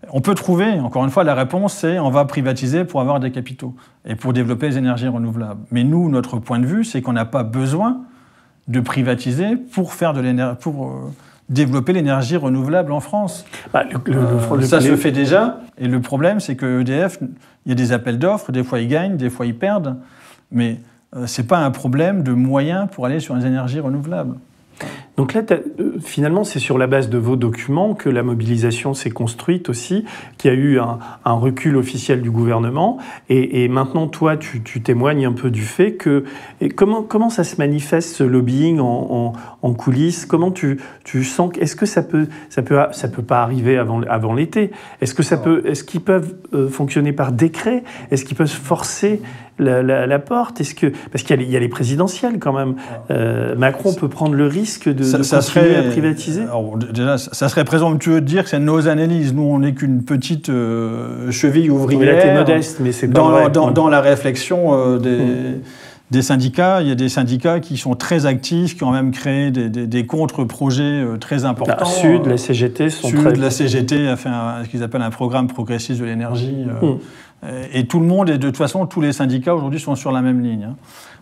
on peut trouver, encore une fois, la réponse, c'est on va privatiser pour avoir des capitaux et pour développer les énergies renouvelables. Mais nous, notre point de vue, c'est qu'on n'a pas besoin de privatiser pour développer l'énergie renouvelable en France. Ça se fait déjà, et le problème, c'est que EDF, il y a des appels d'offres, des fois ils gagnent, des fois ils perdent, mais ce n'est pas un problème de moyens pour aller sur les énergies renouvelables. Donc là, finalement, c'est sur la base de vos documents que la mobilisation s'est construite aussi, qu'il y a eu un recul officiel du gouvernement. Et maintenant, toi, tu témoignes un peu du fait que... Et comment ça se manifeste, ce lobbying en coulisses? Comment tu sens... Est-ce que ça peut pas arriver avant l'été? Est-ce qu'ils peuvent fonctionner par décret? Est-ce qu'ils peuvent forcer la porte? Parce qu'il y a les présidentielles quand même. Macron peut prendre le risque de continuer à privatiser. Alors, déjà, ça serait présomptueux de dire que c'est nos analyses. Nous, on n'est qu'une petite cheville ouvrière. Mais là, t'es modeste, mais c'est pas vrai. Dans la réflexion des syndicats, il y a des syndicats qui sont très actifs, qui ont même créé des contre-projets très importants. Sud, la CGT la CGT a fait ce qu'ils appellent un programme progressiste de l'énergie. Et tout le monde, et de toute façon, tous les syndicats aujourd'hui sont sur la même ligne.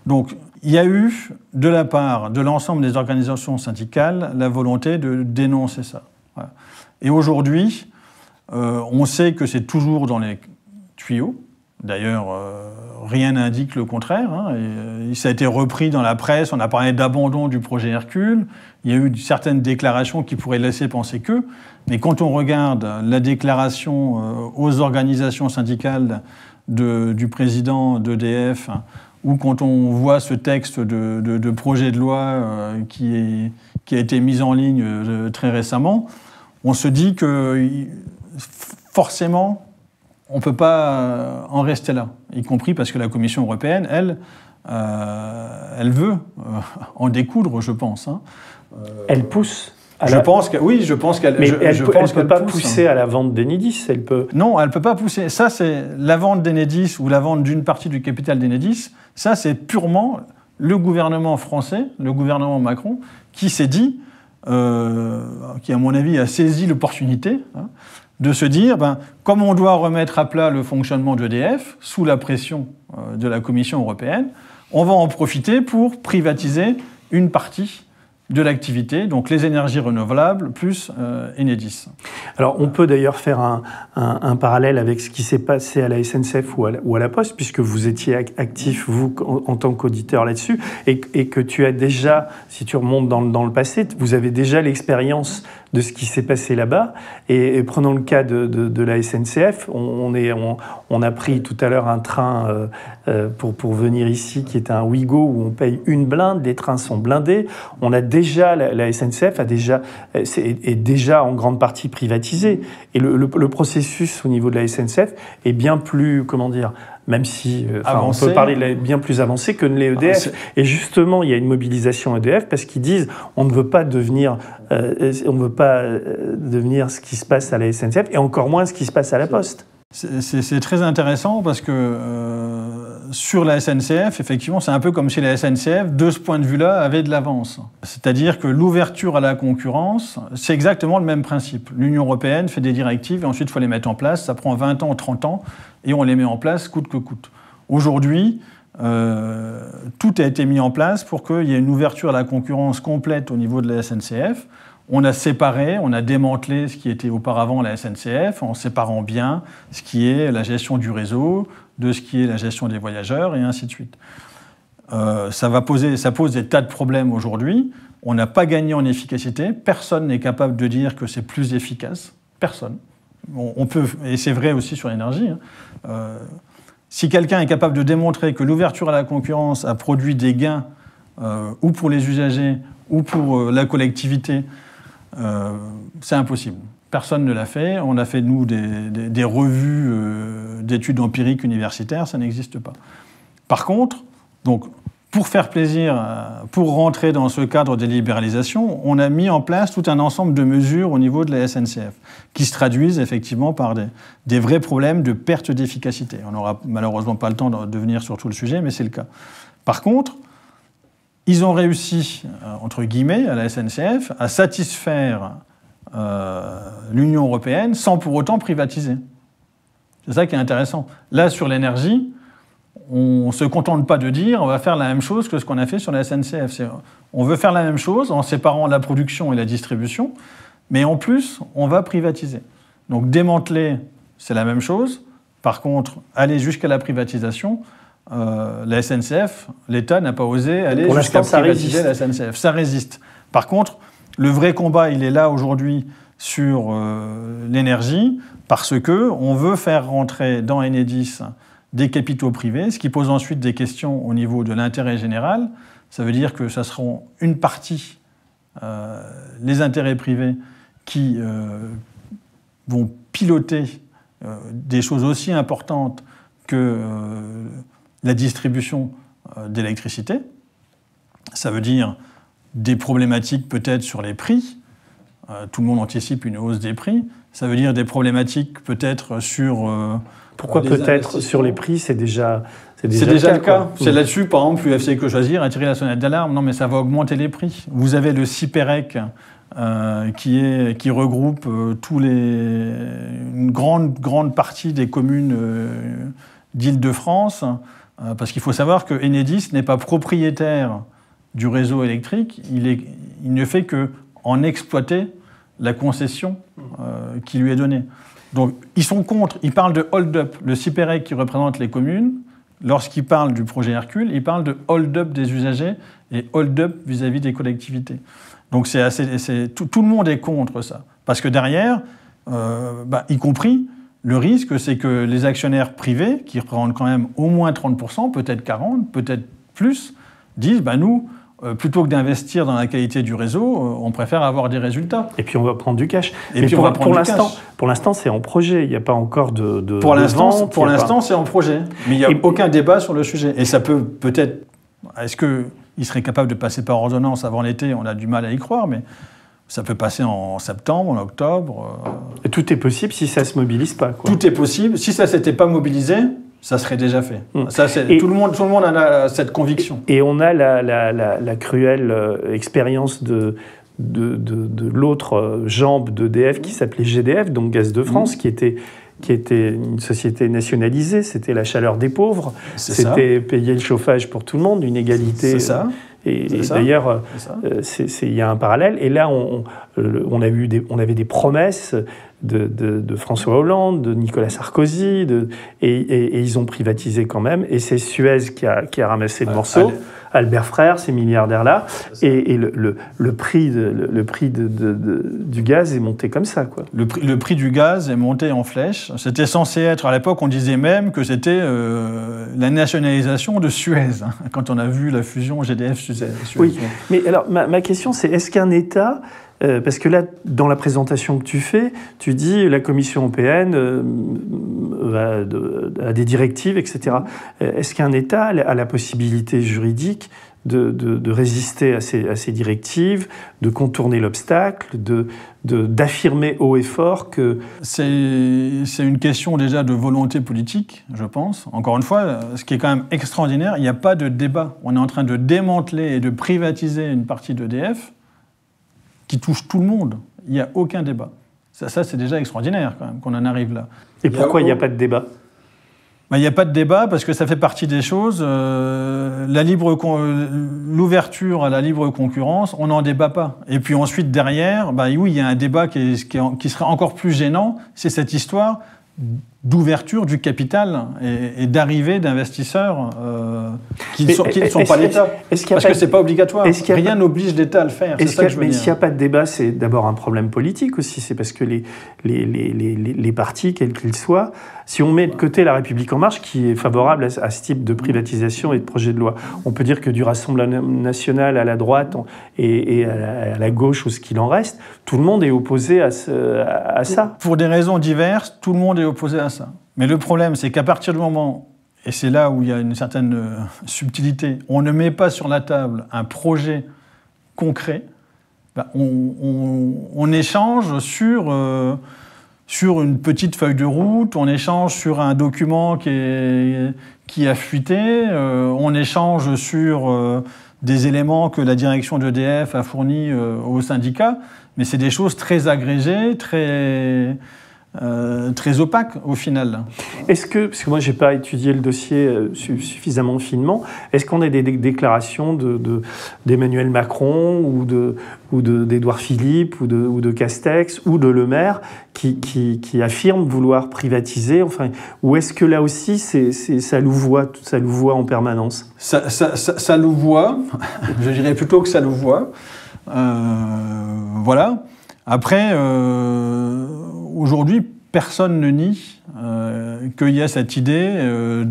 Donc, il y a eu, de la part de l'ensemble des organisations syndicales, la volonté de dénoncer ça. Voilà. Et aujourd'hui, on sait que c'est toujours dans les tuyaux. D'ailleurs, rien n'indique le contraire. Et ça a été repris dans la presse. On a parlé d'abandon du projet Hercule. Il y a eu certaines déclarations qui pourraient laisser penser que. Mais quand on regarde la déclaration aux organisations syndicales du président d'EDF, ou quand on voit ce texte de projet de loi qui a été mis en ligne très récemment, on se dit que forcément, on ne peut pas en rester là, y compris parce que la Commission européenne, elle veut en découdre, je pense. Elle pousse. Je pense qu'elle. Mais elle ne peut pas pousser à la vente d'Enedis. Non, elle ne peut pas pousser. Ça, c'est la vente d'Enedis ou la vente d'une partie du capital d'Enedis. Ça, c'est purement le gouvernement français, le gouvernement Macron, qui s'est dit, qui à mon avis a saisi l'opportunité, de se dire, comme on doit remettre à plat le fonctionnement d'EDF, sous la pression de la Commission européenne, on va en profiter pour privatiser une partie de l'activité, donc les énergies renouvelables plus Enedis. Alors on peut d'ailleurs faire un parallèle avec ce qui s'est passé à la SNCF ou à la Poste, puisque vous étiez actif, vous, en tant qu'auditeur là-dessus, et que tu as déjà, si tu remontes dans le passé, vous avez déjà l'expérience de ce qui s'est passé là-bas. Et prenons le cas de la SNCF, on a pris tout à l'heure un train pour venir ici, qui est un Ouigo, où on paye une blinde, les trains sont blindés. On a déjà, la SNCF est déjà en grande partie privatisée. Et le processus au niveau de la SNCF est bien plus, même si on peut parler bien plus avancé que les EDF. Et justement, il y a une mobilisation EDF parce qu'ils disent on ne veut pas devenir ce qui se passe à la SNCF et encore moins ce qui se passe à la Poste. C'est très intéressant parce que sur la SNCF, effectivement, c'est un peu comme si la SNCF, de ce point de vue-là, avait de l'avance. C'est-à-dire que l'ouverture à la concurrence, c'est exactement le même principe. L'Union européenne fait des directives et ensuite il faut les mettre en place. Ça prend 20 ans, 30 ans et on les met en place coûte que coûte. Aujourd'hui, tout a été mis en place pour qu'il y ait une ouverture à la concurrence complète au niveau de la SNCF. On a séparé, on a démantelé ce qui était auparavant la SNCF en séparant bien ce qui est la gestion du réseau de ce qui est la gestion des voyageurs et ainsi de suite. Ça pose des tas de problèmes aujourd'hui. On n'a pas gagné en efficacité. Personne n'est capable de dire que c'est plus efficace. Personne. On peut, et c'est vrai aussi sur l'énergie. Si quelqu'un est capable de démontrer que l'ouverture à la concurrence a produit des gains ou pour les usagers ou pour la collectivité, c'est impossible. Personne ne l'a fait. On a fait, nous, des revues d'études empiriques universitaires. Ça n'existe pas. Par contre, donc, pour faire plaisir, pour rentrer dans ce cadre des libéralisations, on a mis en place tout un ensemble de mesures au niveau de la SNCF qui se traduisent effectivement par des vrais problèmes de perte d'efficacité. On n'aura malheureusement pas le temps de venir sur tout le sujet, mais c'est le cas. Par contre, ils ont réussi, entre guillemets, à la SNCF, à satisfaire l'Union européenne sans pour autant privatiser. C'est ça qui est intéressant. Là, sur l'énergie, on ne se contente pas de dire on va faire la même chose que ce qu'on a fait sur la SNCF. On veut faire la même chose en séparant la production et la distribution, mais en plus, on va privatiser. Donc démanteler, c'est la même chose. Par contre, aller jusqu'à la privatisation, la SNCF, l'État n'a pas osé aller jusqu'à privatiser la SNCF. Ça résiste. Par contre, le vrai combat, il est là aujourd'hui sur l'énergie, parce qu'on veut faire rentrer dans Enedis des capitaux privés, ce qui pose ensuite des questions au niveau de l'intérêt général. Ça veut dire que ça seront une partie, les intérêts privés, qui vont piloter des choses aussi importantes que la distribution d'électricité. Ça veut dire des problématiques peut-être sur les prix. Tout le monde anticipe une hausse des prix. Ça veut dire des problématiques peut-être sur... Pourquoi peut-être sur les prix, c'est déjà le cas. C'est là-dessus, par exemple, l'UFC Que Choisir a tiré la sonnette d'alarme. Non, mais ça va augmenter les prix. Vous avez le CIPEREC qui regroupe une grande partie des communes d'Île-de-France, parce qu'il faut savoir que Enedis n'est pas propriétaire du réseau électrique. Il ne fait qu'en exploiter la concession qui lui est donnée. Donc, ils sont contre. Ils parlent de hold-up. Le CIPEREC, qui représente les communes, lorsqu'il parle du projet Hercule, il parle de hold-up des usagers et hold-up vis-à-vis des collectivités. Donc, tout le monde est contre ça. Parce que derrière, y compris, le risque, c'est que les actionnaires privés, qui représentent quand même au moins 30%, peut-être 40%, peut-être plus, disent nous, plutôt que d'investir dans la qualité du réseau, on préfère avoir des résultats. Et puis on va prendre du cash. Pour l'instant, c'est en projet. Il n'y a pas encore de Pour l'instant, l'instant, c'est en projet. Mais il n'y a aucun débat sur le sujet. Et ça peut-être... Est-ce qu'il serait capable de passer par ordonnance avant l'été? On a du mal à y croire, mais ça peut passer en septembre, en octobre. Et tout est possible si ça ne se mobilise pas, quoi. Tout est possible. Si ça ne s'était pas mobilisé, ça serait déjà fait. Ça, tout le monde a cette conviction. Et on a la cruelle expérience de l'autre jambe d'EDF qui s'appelait GDF, donc Gaz de France, qui était une société nationalisée. C'était la chaleur des pauvres. C'était payer le chauffage pour tout le monde, une égalité. C'est ça. Et d'ailleurs, il y a un parallèle. Et là, on avait des promesses de François Hollande, de Nicolas Sarkozy, et ils ont privatisé quand même. Et c'est Suez qui a ramassé le morceau. Albert Frère, ces milliardaires-là. Et le prix du gaz est monté comme ça, quoi. Le prix du gaz est monté en flèche. C'était censé être, à l'époque, on disait même que c'était la nationalisation de Suez, quand on a vu la fusion GDF-Suez. Oui, mais alors ma question, c'est est-ce qu'un État... parce que là, dans la présentation que tu fais, tu dis la Commission européenne a des directives, etc. Est-ce qu'un État a la possibilité juridique de résister à ces directives, de contourner l'obstacle, d'affirmer haut et fort que... C'est une question déjà de volonté politique, je pense. Encore une fois, ce qui est quand même extraordinaire, il n'y a pas de débat. On est en train de démanteler et de privatiser une partie d'EDF qui touche tout le monde. Il n'y a aucun débat. Ça, c'est déjà extraordinaire, quand même, qu'on en arrive là. Et pourquoi il n'y a pas de débat ? Il n'y a pas de débat parce que ça fait partie des choses. L'ouverture à la libre concurrence, on n'en débat pas. Et puis ensuite, derrière, oui, il y a un débat qui serait encore plus gênant, c'est cette histoire d'ouverture du capital et d'arrivée d'investisseurs qui ne sont pas l'État. Parce que ce n'est pas obligatoire. Rien n'oblige l'État à le faire. C'est ça que je veux dire. Mais s'il n'y a pas de débat, c'est d'abord un problème politique aussi. C'est parce que les partis, quels qu'ils soient, si on met de côté La République En Marche, qui est favorable à ce type de privatisation et de projet de loi, on peut dire que du Rassemblement National à la droite et à la gauche, ou ce qu'il en reste, tout le monde est opposé à ça. Pour des raisons diverses, tout le monde est opposé à ça. Mais le problème, c'est qu'à partir du moment, et c'est là où il y a une certaine subtilité, on ne met pas sur la table un projet concret, on échange sur une petite feuille de route, on échange sur un document qui a fuité, on échange sur des éléments que la direction d'EDF a fournis aux syndicats, mais c'est des choses très agrégées, très très opaque au final. Est-ce que, parce que moi je n'ai pas étudié le dossier suffisamment finement, est-ce qu'on a des déclarations d'Emmanuel Macron ou d'Édouard Philippe ou de Castex ou de Le Maire qui affirment vouloir privatiser, enfin, ou est-ce que là aussi ça louvoie en permanence? Ça louvoie, je dirais plutôt que ça louvoie. Voilà. Après, aujourd'hui, personne ne nie qu'il y a cette idée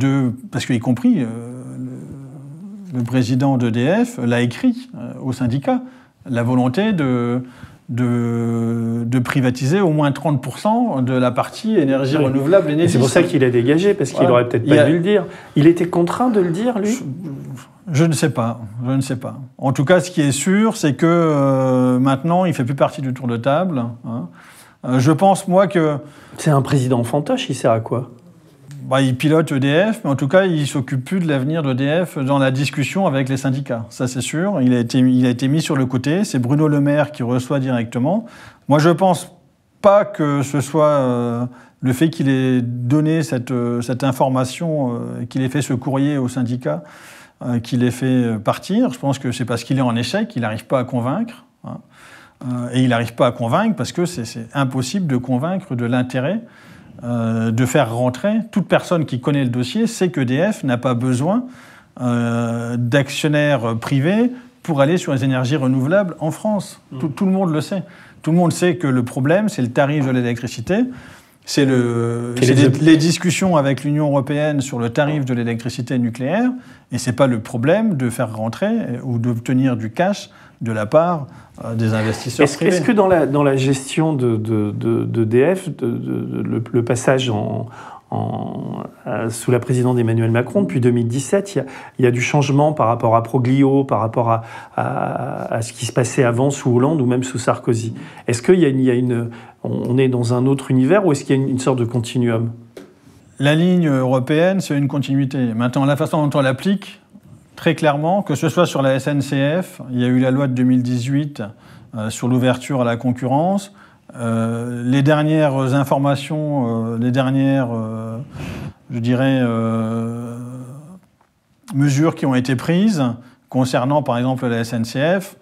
parce qu'y compris le président d'EDF l'a écrit au syndicat, la volonté de privatiser au moins 30% de la partie énergie renouvelable et c'est pour ça qu'il a dégagé, parce qu'il n'aurait peut-être pas dû le dire. Il était contraint de le dire, lui ? Je ne sais pas. En tout cas, ce qui est sûr, c'est que maintenant, il ne fait plus partie du tour de table. Hein. Je pense, moi, que... C'est un président fantoche, il sert à quoi ? Il pilote EDF, mais en tout cas, il ne s'occupe plus de l'avenir d'EDF dans la discussion avec les syndicats. Ça, c'est sûr. Il a été mis sur le côté. C'est Bruno Le Maire qui reçoit directement. Moi, je ne pense pas que ce soit le fait qu'il ait donné cette information, qu'il ait fait ce courrier aux syndicats, qu'il ait fait partir. Je pense que c'est parce qu'il est en échec, il n'arrive pas à convaincre. Hein. Et il n'arrive pas à convaincre parce que c'est impossible de convaincre de l'intérêt de faire rentrer. Toute personne qui connaît le dossier sait qu'EDF n'a pas besoin d'actionnaires privés pour aller sur les énergies renouvelables en France. Tout le monde le sait. Tout le monde sait que le problème, c'est le tarif de l'électricité. C'est les discussions avec l'Union européenne sur le tarif de l'électricité nucléaire, et ce n'est pas le problème de faire rentrer ou d'obtenir du cash de la part des investisseurs privés. Est-ce que dans la gestion d'EDF, le passage sous la présidence d'Emmanuel Macron, depuis 2017, il y a du changement par rapport à Proglio, par rapport à ce qui se passait avant sous Hollande ou même sous Sarkozy. Est-ce qu'il y a on est dans un autre univers ou est-ce qu'il y a une sorte de continuum ? La ligne européenne, c'est une continuité. Maintenant, la façon dont on l'applique, très clairement, que ce soit sur la SNCF, il y a eu la loi de 2018 sur l'ouverture à la concurrence. Les dernières informations, mesures qui ont été prises concernant, par exemple, la SNCF,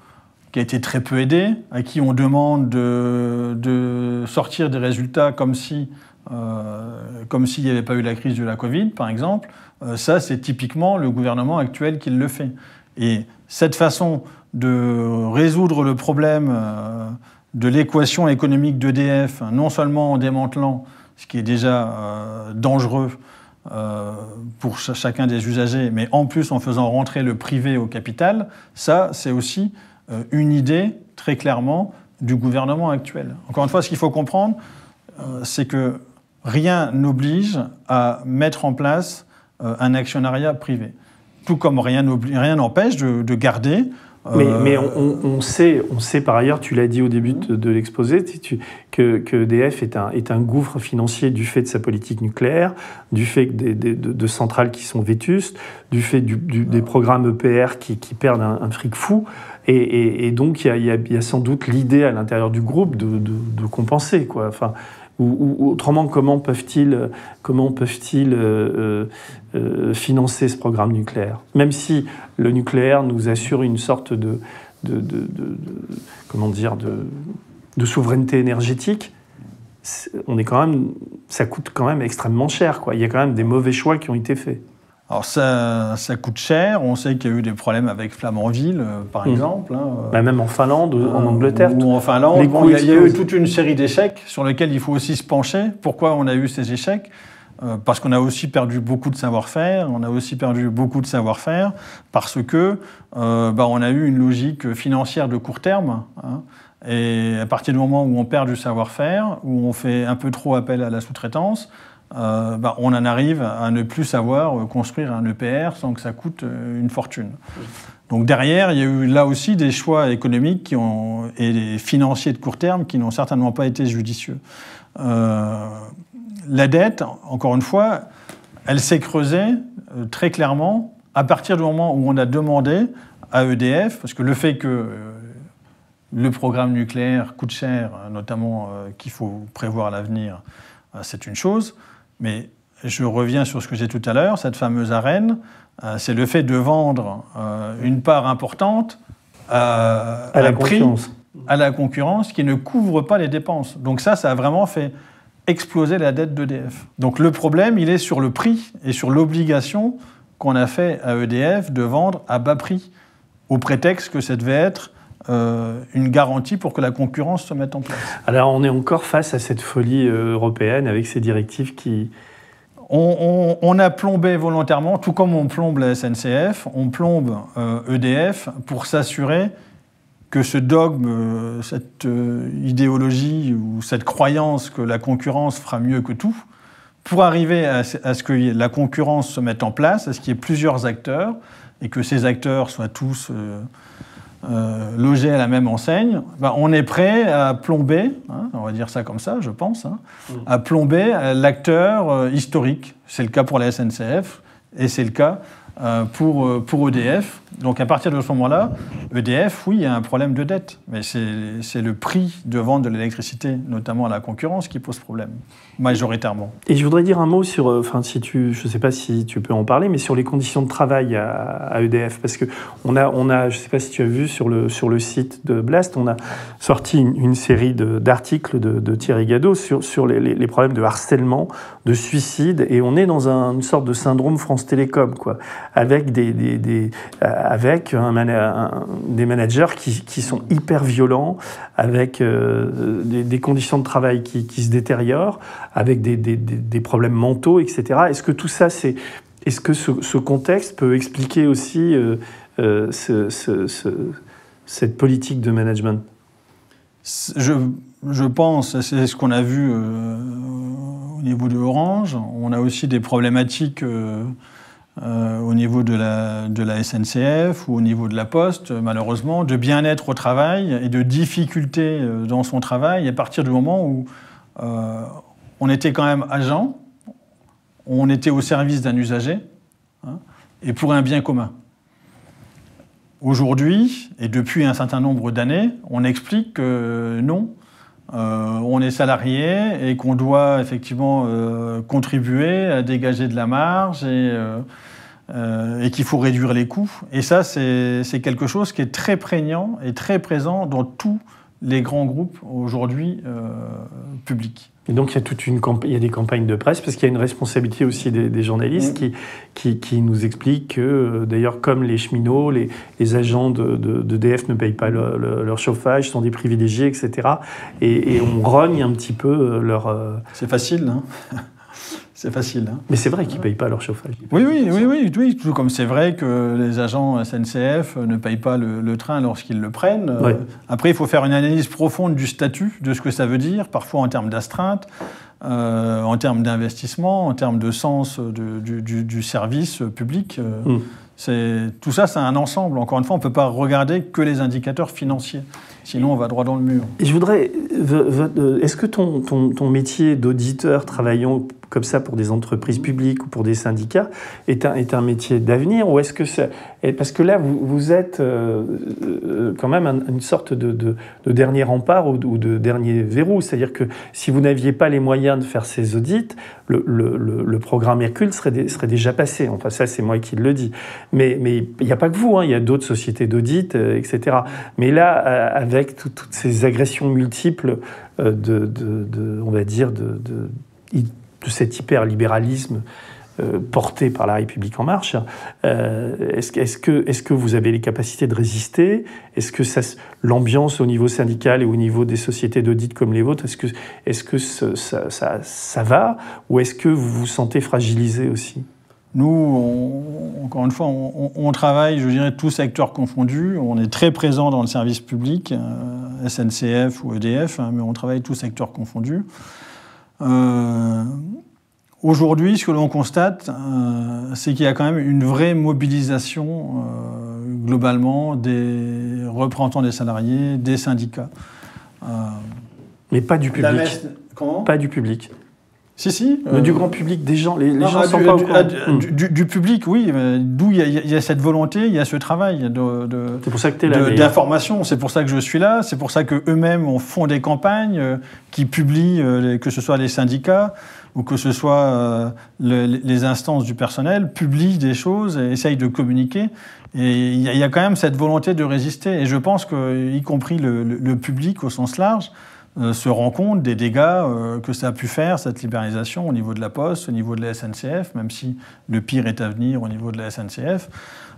qui a été très peu aidée, à qui on demande de sortir des résultats comme s'il n'y avait pas eu la crise de la Covid, par exemple. Ça, c'est typiquement le gouvernement actuel qui le fait. Et cette façon de résoudre le problème de l'équation économique d'EDF, non seulement en démantelant ce qui est déjà dangereux pour chacun des usagers, mais en plus en faisant rentrer le privé au capital, ça, c'est aussi une idée, très clairement, du gouvernement actuel. Encore une fois, ce qu'il faut comprendre, c'est que rien n'oblige à mettre en place un actionnariat privé. Tout comme rien n'empêche de garder... Mais on sait par ailleurs, tu l'as dit au début de l'exposé, que EDF est un gouffre financier du fait de sa politique nucléaire, du fait de centrales qui sont vétustes, du fait des programmes EPR qui perdent un fric fou. Et donc, il y a sans doute l'idée à l'intérieur du groupe de compenser, quoi. Enfin, ou autrement, comment peuvent-ils financer ce programme nucléaire ? Même si le nucléaire nous assure une sorte de souveraineté énergétique, ça coûte quand même extrêmement cher, quoi. Il y a quand même des mauvais choix qui ont été faits. Alors ça coûte cher, on sait qu'il y a eu des problèmes avec Flamanville, par exemple. Hein, même en Finlande, en Angleterre. Ou en Finlande, il y a eu toute une série d'échecs sur lesquels il faut aussi se pencher. Pourquoi on a eu ces échecs ? Parce qu'on a aussi perdu beaucoup de savoir-faire, parce que on a eu une logique financière de court terme. Hein, et à partir du moment où on perd du savoir-faire, où on fait un peu trop appel à la sous-traitance, on en arrive à ne plus savoir construire un EPR sans que ça coûte une fortune. Donc derrière, il y a eu là aussi des choix économiques et financiers de court terme qui n'ont certainement pas été judicieux. La dette, encore une fois, elle s'est creusée très clairement à partir du moment où on a demandé à EDF, parce que le fait que le programme nucléaire coûte cher, notamment qu'il faut prévoir à l'avenir, c'est une chose. Mais je reviens sur ce que j'ai dit tout à l'heure, cette fameuse arène, c'est le fait de vendre une part importante à la concurrence qui ne couvre pas les dépenses. Donc ça a vraiment fait exploser la dette d'EDF. Donc le problème, il est sur le prix et sur l'obligation qu'on a fait à EDF de vendre à bas prix, au prétexte que ça devait être une garantie pour que la concurrence se mette en place. Alors on est encore face à cette folie européenne avec ces directives qui... On a plombé volontairement, tout comme on plombe la SNCF, on plombe EDF pour s'assurer que ce dogme, cette idéologie ou cette croyance que la concurrence fera mieux que tout, pour arriver à ce que la concurrence se mette en place, à ce qu'il y ait plusieurs acteurs et que ces acteurs soient tous logés à la même enseigne, on est prêt à plomber, on va dire ça comme ça, je pense, à plomber l'acteur historique. C'est le cas pour la SNCF et c'est le cas pour EDF. Donc à partir de ce moment-là, EDF, oui, il y a un problème de dette, mais c'est le prix de vente de l'électricité, notamment à la concurrence, qui pose problème, majoritairement. Et je voudrais dire un mot sur, je ne sais pas si tu peux en parler, mais sur les conditions de travail à EDF, parce que on a, je ne sais pas si tu as vu sur le site de Blast, on a sorti une série d'articles de Thierry Gadot sur les problèmes de harcèlement, de suicide, et on est dans une sorte de syndrome France Télécom, quoi, avec des managers qui sont hyper violents, avec des conditions de travail qui se détériorent, avec des problèmes mentaux, etc. Est-ce que tout ça, est-ce que ce contexte peut expliquer aussi cette politique de management ? Je pense, c'est ce qu'on a vu au niveau de Orange. On a aussi des problématiques au niveau de la SNCF ou au niveau de la Poste, malheureusement, de bien-être au travail et de difficultés dans son travail à partir du moment où on était quand même agent, on était au service d'un usager, et pour un bien commun. Aujourd'hui, et depuis un certain nombre d'années, on explique que non, on est salarié et qu'on doit effectivement contribuer à dégager de la marge et qu'il faut réduire les coûts. Et ça, c'est quelque chose qui est très prégnant et très présent dans tous les grands groupes aujourd'hui publics. Et donc il y a des campagnes de presse, parce qu'il y a une responsabilité aussi des journalistes qui nous expliquent que, d'ailleurs, comme les cheminots, les agents d'EDF ne payent pas leur chauffage, sont des privilégiés, etc. Et on rogne un petit peu leur... C'est facile, hein. C'est facile. Hein. Mais c'est vrai qu'ils ne payent pas leur chauffage. Oui. Tout comme c'est vrai que les agents SNCF ne payent pas le train lorsqu'ils le prennent. Ouais. Après, il faut faire une analyse profonde du statut, de ce que ça veut dire, parfois en termes d'astreinte, en termes d'investissement, en termes de sens du service public. Tout ça, c'est un ensemble. Encore une fois, on ne peut pas regarder que les indicateurs financiers. Sinon, on va droit dans le mur. Et je voudrais... Est-ce que ton métier d'auditeur travaillant comme ça pour des entreprises publiques ou pour des syndicats est un métier d'avenir, ou est-ce que parce que là, vous êtes quand même une sorte de dernier rempart ou de dernier verrou. C'est-à-dire que si vous n'aviez pas les moyens de faire ces audits, le programme Hercule serait déjà passé. Enfin, ça, c'est moi qui le dis. Mais il n'y a pas que vous, hein, il y a d'autres sociétés d'audit, etc. Mais là, avec toutes ces agressions multiples on va dire, de cet hyper-libéralisme porté par La République En Marche, est-ce que vous avez les capacités de résister ? Est-ce que l'ambiance au niveau syndical et au niveau des sociétés d'audit comme les vôtres, est-ce que ça va ? Ou est-ce que vous vous sentez fragilisé aussi ? Nous, encore une fois, on travaille, je dirais, tous secteurs confondus. On est très présent dans le service public, SNCF ou EDF, mais on travaille tous secteurs confondus. Aujourd'hui, ce que l'on constate, c'est qu'il y a quand même une vraie mobilisation, globalement, des représentants des salariés, des syndicats. Mais pas du public. Comment ? Pas du public. Si. Mais du grand public, des gens, les gens sont pas au courant. Du public, oui. D'où il y a cette volonté, il y a ce travail c'est pour ça que t'es là, d'information. C'est pour ça que je suis là. C'est pour ça qu'eux-mêmes font des campagnes qui publient, que ce soit les syndicats ou que ce soit les instances du personnel, publient des choses et essayent de communiquer. Et il y a quand même cette volonté de résister. Et je pense que, y compris le public au sens large, se rend compte des dégâts que ça a pu faire, cette libéralisation, au niveau de la Poste, au niveau de la SNCF, même si le pire est à venir au niveau de la SNCF.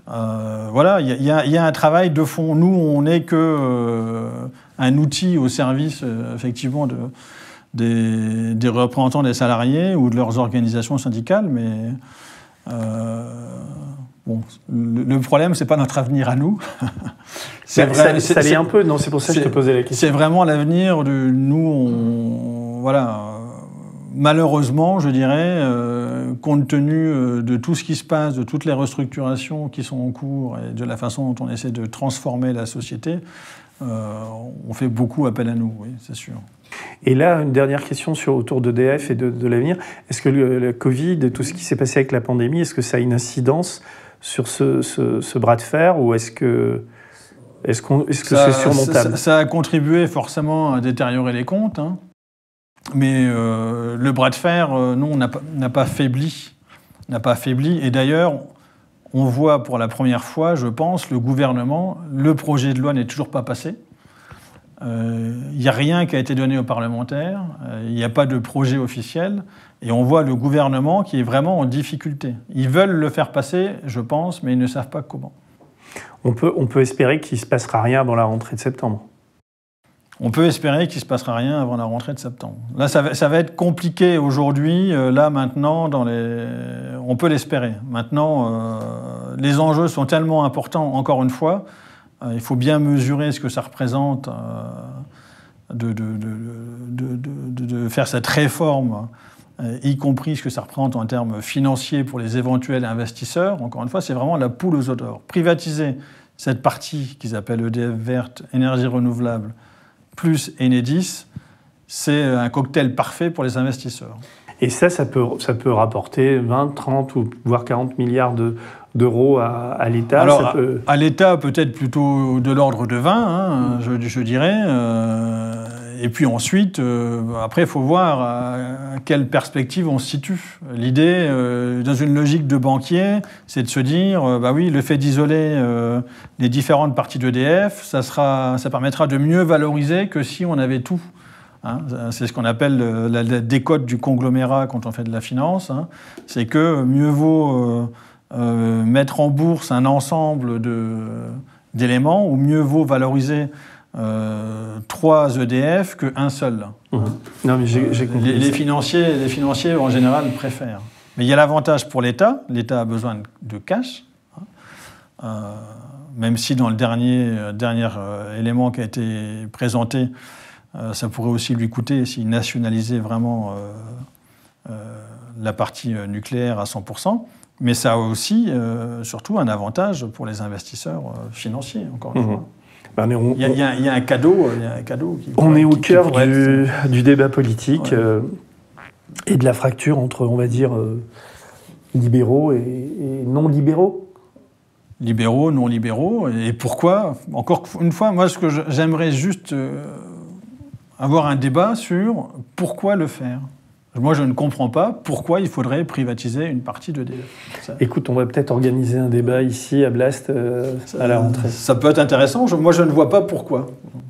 Voilà, il y a un travail de fond. Nous, on n'est qu'un outil au service, effectivement, des représentants des salariés ou de leurs organisations syndicales, mais bon, le problème, c'est pas notre avenir à nous. Ça l'est un peu, non? C'est pour ça que je te posais la question. C'est vraiment l'avenir de nous. Voilà. Malheureusement, je dirais, compte tenu de tout ce qui se passe, de toutes les restructurations qui sont en cours et de la façon dont on essaie de transformer la société, on fait beaucoup appel à nous, oui, c'est sûr. Et là, une dernière question autour d'EDF et de l'avenir. Est-ce que le Covid et tout ce qui s'est passé avec la pandémie, est-ce que ça a une incidence sur ce bras de fer ou est-ce que c'est surmontable? Ça a contribué forcément à détériorer les comptes, hein. Mais le bras de fer, non, n'a pas faibli. Et d'ailleurs, on voit pour la première fois, je pense, le gouvernement, le projet de loi n'est toujours pas passé. Il n'y a rien qui a été donné aux parlementaires, il n'y a pas de projet officiel, et on voit le gouvernement qui est vraiment en difficulté. Ils veulent le faire passer, je pense, mais ils ne savent pas comment. On peut espérer qu'il ne se passera rien avant la rentrée de septembre. On peut espérer qu'il ne se passera rien avant la rentrée de septembre. Là, ça va être compliqué aujourd'hui. Là, maintenant, on peut l'espérer. Maintenant, les enjeux sont tellement importants, encore une fois. Il faut bien mesurer ce que ça représente de faire cette réforme, y compris ce que ça représente en termes financiers pour les éventuels investisseurs. Encore une fois, c'est vraiment la poule aux œufs d'or. Privatiser cette partie qu'ils appellent EDF Verte, énergie renouvelable, plus Enedis, c'est un cocktail parfait pour les investisseurs. Et ça peut rapporter 20, 30 ou voire 40 milliards d'euros à l'État. Alors, à l'État, peut-être plutôt de l'ordre de 20, je dirais. Et puis ensuite, après, il faut voir à quelle perspective on se situe. L'idée, dans une logique de banquier, c'est de se dire, bah oui, le fait d'isoler les différentes parties d'EDF, ça permettra de mieux valoriser que si on avait tout. Hein, c'est ce qu'on appelle la décote du conglomérat quand on fait de la finance. Hein. C'est que mieux vaut mettre en bourse un ensemble d'éléments ou mieux vaut valoriser 3 EDF qu'un seul. Mmh. Non, mais j'ai compris. Les financiers, en général, préfèrent. Mais il y a l'avantage pour l'État. L'État a besoin de cash. Même si dans le dernier élément qui a été présenté, ça pourrait aussi lui coûter s'il nationalisait vraiment la partie nucléaire à 100%. Mais ça a aussi, surtout, un avantage pour les investisseurs financiers, encore une fois. Il y a un cadeau. On est au cœur du débat politique et de la fracture entre, on va dire, libéraux et non-libéraux. Libéraux, non-libéraux. Et pourquoi? Encore une fois, moi, ce que j'aimerais juste avoir un débat sur pourquoi le faire. Moi, je ne comprends pas pourquoi il faudrait privatiser une partie d'EDF. Écoute, on va peut-être organiser un débat ici à Blast à la rentrée. Ça peut être intéressant. Moi, je ne vois pas pourquoi.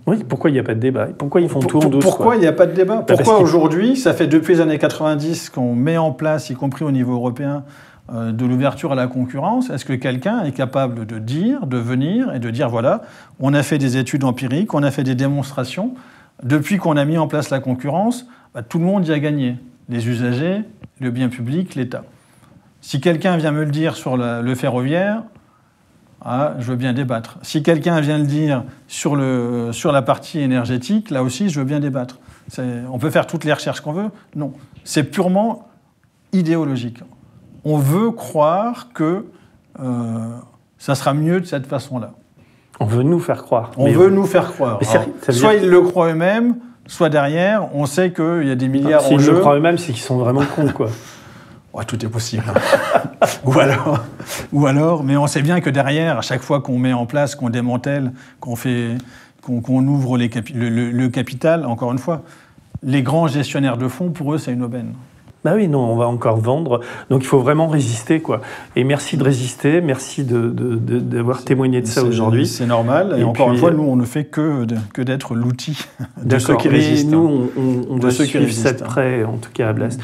Oui, pourquoi il n'y a pas de débat? Pourquoi ils font tout en douce? Pourquoi il n'y a pas de débat? Pourquoi aujourd'hui, ça fait depuis les années 90 qu'on met en place, y compris au niveau européen, de l'ouverture à la concurrence? Est-ce que quelqu'un est capable de venir et de dire, voilà, on a fait des études empiriques, on a fait des démonstrations. Depuis qu'on a mis en place la concurrence, tout le monde y a gagné. Les usagers, le bien public, l'État. Si quelqu'un vient me le dire sur le ferroviaire, je veux bien débattre. Si quelqu'un vient le dire sur la partie énergétique, là aussi, je veux bien débattre. On peut faire toutes les recherches qu'on veut. Non, c'est purement idéologique. On veut croire que ça sera mieux de cette façon-là. On veut nous faire croire. On veut nous faire croire. Alors, soit ils le croient eux-mêmes, soit derrière, on sait qu'il y a des milliards en jeu. S'ils le croient jeu. eux-mêmes, c'est qu'ils sont vraiment cons, quoi. Ouais, tout est possible. ou alors, mais on sait bien que derrière, à chaque fois qu'on met en place, qu'on démantèle, qu'on ouvre le capital, encore une fois, les grands gestionnaires de fonds, pour eux, c'est une aubaine. Bah oui, non, on va encore vendre. Donc il faut vraiment résister, quoi. Et merci de résister, merci d'avoir témoigné de ça aujourd'hui. C'est normal. Et encore une fois, nous, on ne fait que d'être l'outil de ceux qui résistent. Nous, on doit suivre ça de près, en tout cas à Blast.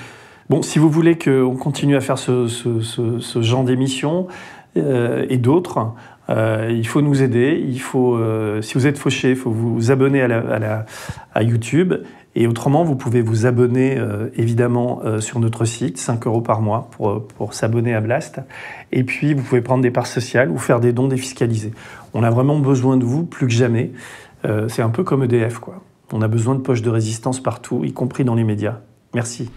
Bon, si vous voulez qu'on continue à faire ce genre d'émission et d'autres, il faut nous aider. Il faut, si vous êtes fauché, il faut vous abonner à YouTube. Et autrement, vous pouvez vous abonner évidemment sur notre site, 5 € par mois pour s'abonner à Blast. Et puis, vous pouvez prendre des parts sociales ou faire des dons défiscalisés. On a vraiment besoin de vous, plus que jamais. C'est un peu comme EDF, quoi. On a besoin de poches de résistance partout, y compris dans les médias. Merci.